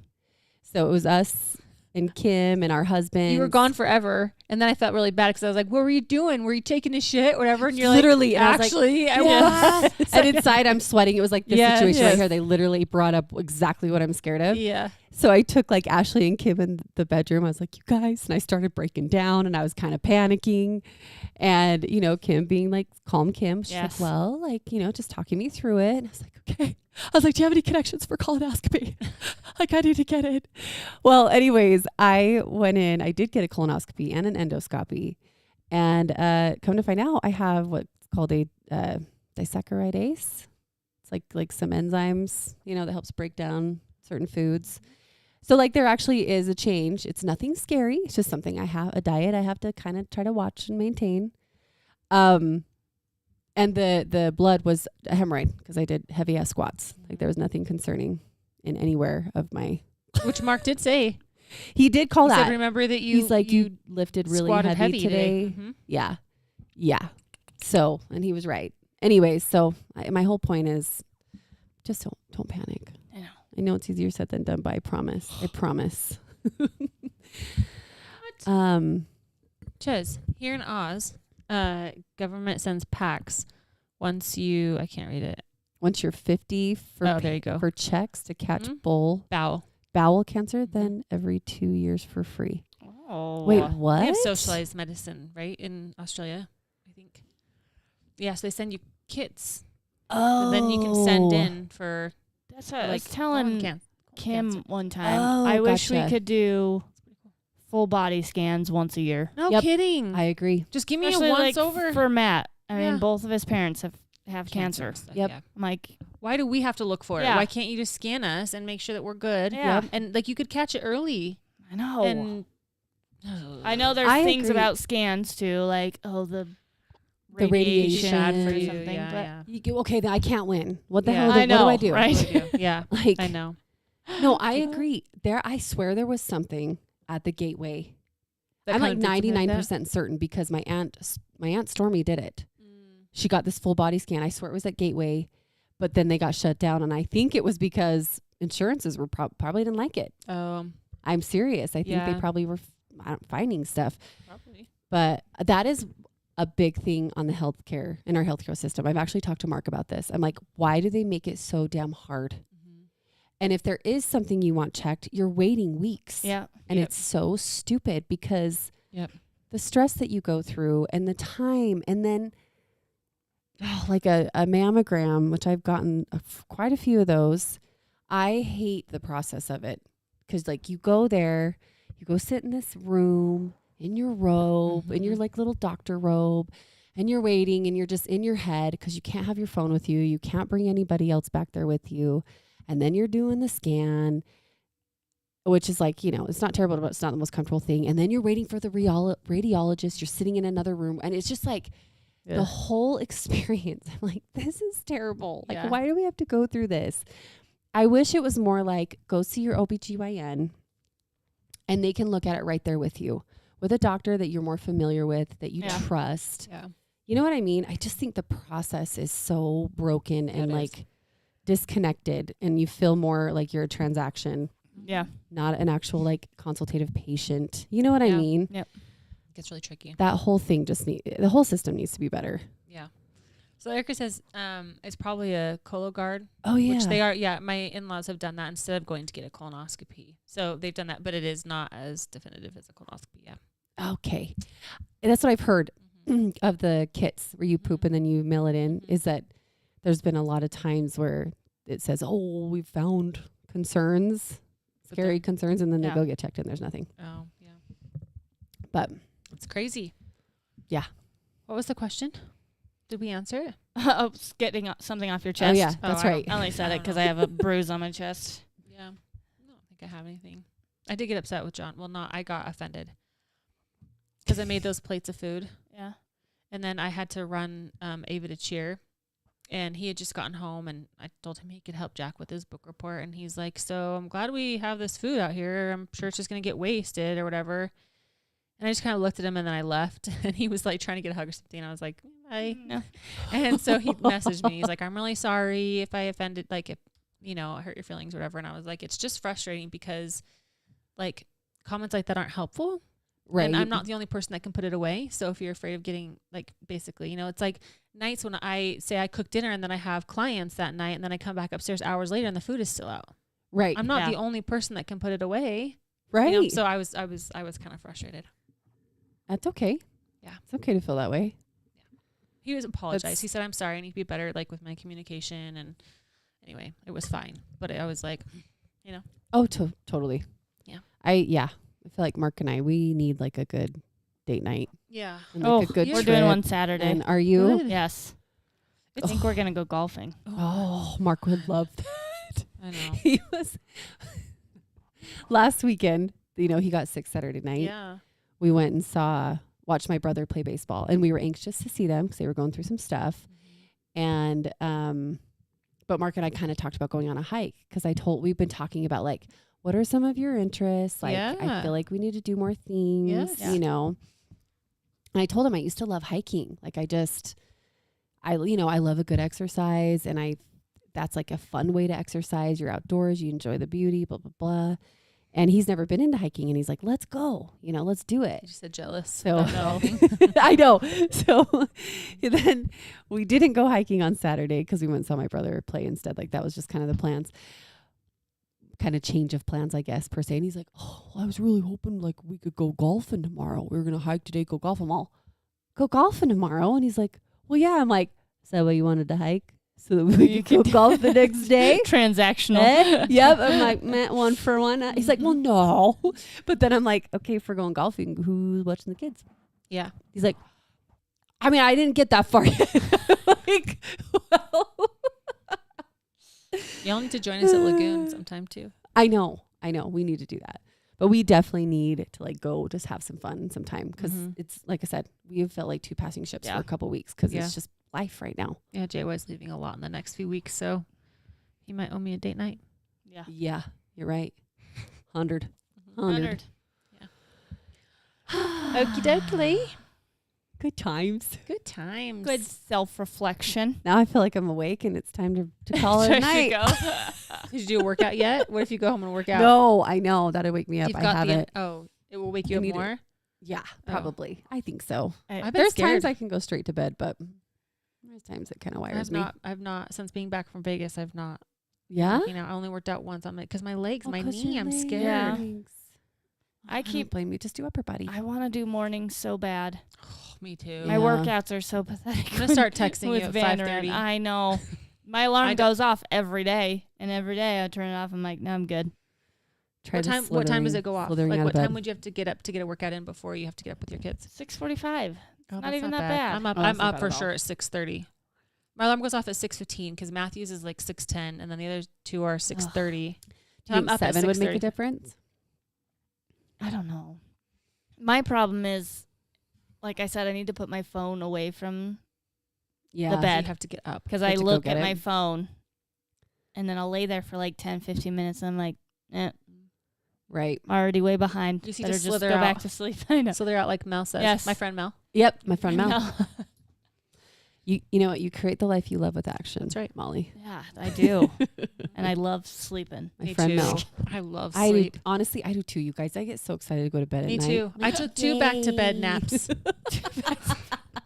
So it was us and Kim and our husband. You were gone forever. And then I felt really bad because I was like, what were you doing? Were you taking a shit? Whatever. And you're Literally, like, and I was like, actually, I yeah. was. And inside I'm sweating. It was like this Yes, situation yes. right here. They literally brought up exactly what I'm scared of. Yeah. So I took like Ashley and Kim in the bedroom. I was like, you guys, and I started breaking down and I was kind of panicking. And, you know, Kim being like, calm Kim. She's Yes. like, well, like, you know, just talking me through it. And I was like, okay. I was like, do you have any connections for colonoscopy? Like, I need to get it. Well, anyways, I went in, I did get a colonoscopy and an endoscopy. And come to find out, I have what's called a disaccharide-ase. It's like some enzymes, you know, that helps break down certain foods. So like there actually is a change. It's nothing scary. It's just something a diet I have to kind of try to watch and maintain. And the blood was a hemorrhoid because I did heavy ass squats. Like there was nothing concerning in anywhere of my. Which Mark did say. He did call He that. said, remember that you He's like, you lifted really squatted heavy today. Mhm. Yeah. Yeah. So, and he was right. Anyways, so my whole point is just don't panic. I know it's easier said than done, but I promise. I promise. Ches, here in Oz, government sends packs once you, I can't read it. Once you're 50 Oh, there you go. for checks to catch Mhm. bowel cancer, then every 2 years for free. Oh. Wait, They what? have socialized medicine, right, in Australia, I think. Yeah, so they send you kits. Oh. And then you can send in for That's what I Like was telling colon Kim cancer. one time. Oh, I wish we gotcha. could do full body scans once a year. No Yep. kidding. I agree. Just give me Especially a once like over for Matt. I Yeah. mean, both of his parents have cancer. stuff, Yep. yeah. I'm like, Why do we have to look for it? Yeah. Why can't you just scan us and make sure that we're good? yeah, And like you could catch it early. I know. And I know there's I things agree. about scans too, like the The radiation. bad for or you. something. Yeah, but yeah. Okay, then I can't win. What the Yeah. hell? I What know, do I do? right? What do we do? Yeah, Like, I know. no, I agree. I swear there was something at the gateway. I'm like 99% certain because my aunt Stormy did it. She got this full body scan. I swear it was at Gateway, but then they got shut down. And I think it was because insurances were probably didn't like it. I'm serious. I think they Yeah. probably were finding stuff. Probably. But that is a big thing on the healthcare, in our healthcare system. I've actually talked to Mark about this. I'm like, why do they make it so damn hard? And if there is something you want checked, you're waiting weeks. yeah, And Yep. it's so stupid because Yep. the stress that you go through and the time, and then like a mammogram, which I've gotten quite a few of those. I hate the process of it because like you go there, you go sit in this room in your robe, in your like little doctor robe, and you're waiting and you're just in your head because you can't have your phone with you. You can't bring anybody else back there with you. And then you're doing the scan, which is like, it's not terrible, but it's not the most comfortable thing. And then you're waiting for the radiologist. You're sitting in another room. And it's just like the whole experience. I'm like, this is terrible. Like, Yeah. why do we have to go through this? I wish it was more like, go see your OBGYN and they can look at it right there with you, with a doctor that you're more familiar with, that you Yeah. trust. Yeah. You know what I mean? I just think the process is so broken and It is. like disconnected, and you feel more like you're a transaction, yeah. not an actual like consultative patient. You know what I Yeah. mean? Gets really tricky. That whole thing the whole system needs to be better. Yeah. So Erica says it's probably a Cologuard, Oh yeah. which they are. Yeah, my in-laws have done that instead of going to get a colonoscopy. So they've done that, but it is not as definitive as a colonoscopy. Yeah. Okay. And that's what I've heard Mm-hmm. of the kits where you poop and then you mail it in, is that there's been a lot of times where it says, oh, we've found concerns, scary concerns, and then they Yeah. go get checked and there's nothing. Oh, yeah. But It's crazy. Yeah. What was the question? Did we answer it? Oh, getting something off your chest. oh yeah, that's I right. don't- I only said I it don't because know. I have a bruise on my chest. Yeah. I don't think I have anything. I did get upset with John. Well, I got offended because I made those plates of food. Yeah. And then I had to run Ava to cheer. And he had just gotten home, and I told him he could help Jack with his book report. And he's like, so I'm glad we have this food out here. I'm sure it's just going to get wasted or whatever. And I just kind of looked at him, and then I left. And he was like trying to get a hug or something. And I was like, bye. No. And so he messaged me. He's like, I'm really sorry if I offended, like if, I hurt your feelings or whatever. And I was like, it's just frustrating because like comments like that aren't helpful. Right. And I'm not the only person that can put it away. So if you're afraid of getting like, basically, it's like nights when I say I cook dinner and then I have clients that night and then I come back upstairs hours later and the food is still out. Right. I'm not Yeah. the only person that can put it away. right. So I was kind of frustrated. That's okay. Yeah. It's okay to feel that way. He was apologized. That's- He said, I'm sorry. I need to be better like with my communication. And anyway, it was fine. But I was like, Oh, totally. Yeah. I feel like Mark and we need like a good date night. yeah. And like Oh, a good we're trip. doing one Saturday. And are you? Good. Yes. I think we're going to go golfing. Oh, Mark would love that. I know. He was last weekend, he got sick Saturday night. Yeah. We went and watched my brother play baseball, and we were anxious to see them because they were going through some stuff. And, but Mark and I kind of talked about going on a hike because we've been talking about like, what are some of your interests? Like, I Yeah. feel like we need to do more things, Yes. Yeah. And I told him I used to love hiking. Like I love a good exercise, and that's like a fun way to exercise. You're outdoors, you enjoy the beauty, blah, blah, blah. And he's never been into hiking, and he's like, let's go, let's do it. You just said jealous. So No. I know. So then we didn't go hiking on Saturday because we went and saw my brother play instead. Like that was just kind of the plans, kind of change of plans, I guess, per se. And he's like, oh, I was really hoping like we could go golfing tomorrow. We were going to hike today, go golf. I'm all, go golfing tomorrow. And he's like, well, yeah. I'm like, is that what you wanted to hike? so that we can go golf the next day. Transactional. Yep. I'm like, man, 1 for 1. He's like, well, no. But then I'm like, okay, if we're going golfing, who's watching the kids? Yeah. He's like, I mean, I didn't get that far yet. Like, well. Y'all need to join us at Lagoon sometime too. I know. We need to do that. But we definitely need to like go just have some fun sometime because it's like I said, we have felt like 2 passing ships for a couple weeks because it's just life right now. Yeah, JY's leaving a lot in the next few weeks, so he might owe me a date night. Yeah. Yeah, you're right. 100. Yeah. Okie dokie. Good times. Good times. Good self-reflection. Now I feel like I'm awake and it's time to call it a night. Did you do a workout yet? What if you go home and work out? No, I know. That'll wake me up. You've I got haven't. it will wake you up more? Yeah, probably. I think so. I've been There's scared. times I can go straight to bed, but there's times it kind of wires me. I've not, since being back from Vegas, I've not. Yeah? You know, I only worked out once. I'm like, because my legs, my 'cause knee, your I'm legs. scared. Yeah. I keep- don't blame you. Just do upper body. I want to do mornings so bad. Me too. My workouts are so pathetic. I'm going to start texting with you at Vanderin. 5:30. I know. My alarm goes off every day, and every day I turn it off. I'm like, no, I'm good. What time does it go off? Like, out what of bed. time would you have to get up to get a workout in before you have to get up with your kids? 6:45. Oh, not even that bad. I'm up. Oh, that's I'm not up bad for at all. sure at 6:30. My alarm goes off at 6:15 because Matthew's is like 6:10, and then the other 2 are 6:30. Do you I'm think up at 7 would make a 6:30. difference? I don't know. My problem is, like I said, I need to put my phone away from Yeah. the bed You have to get up. because You I have to go look get at it. my phone, and then I'll lay there for like 10, 15 minutes, and I'm like, Right. I'm already way behind. You see, Better just just slither go back out. to sleep. I know. So they're out like Mel says. Yes. My friend Mel. Yep. My friend Mel. No. You know what? You create the life you love with action. That's right. Molly. Yeah, I do. And I love sleeping. My Me friend too. Mel. I love I do, sleep. honestly, I do too, you guys. I get so excited to go to bed at Me night. too. I took 2 back-to-bed naps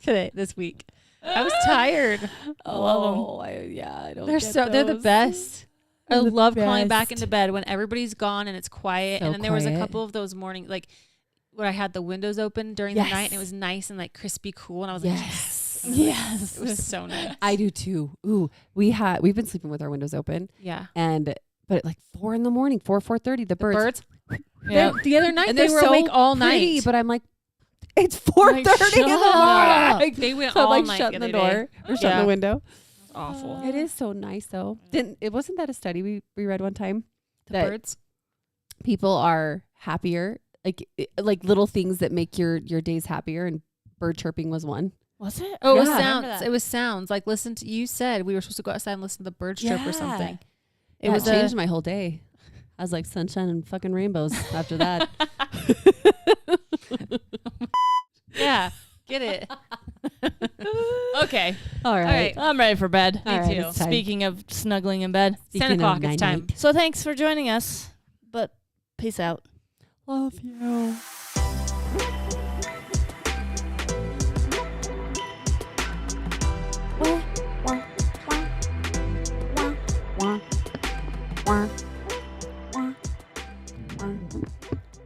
this week. I was tired. Oh, I don't. They're the best. I They're the love crawling back best. into bed when everybody's gone and it's quiet. So And then there was a quiet. couple of those morning, like where I had the windows open during the night and it was nice and like crispy cool. And I was like, Yes. Yes. it was so nice. I do too. Ooh, we've been sleeping with our windows open, Yeah. but at like 4 in the morning, 4:30, the birds. Yeah. The other night And they they're were so awake all pretty, night. but I'm like, it's 4:30 in the shut morning. up. They went So I'm all like night shutting the other day. door or shutting Yeah. the window. It was awful. It is so nice though. Wasn't that a study we read one time? The that birds. People are happier, like little things that make your days happier, and bird chirping was one. Was it? Oh, it was Yeah. sounds. It was sounds. Like you said we were supposed to go outside and listen to the birds chirp or something. It changed my whole day. I was like sunshine and fucking rainbows after that. Yeah. Get it. Okay. All right. I'm ready for bed. All right, too. it's time. Speaking of snuggling in bed. 10 o'clock. It's time. night-night. So thanks for joining us. But peace out. Love you.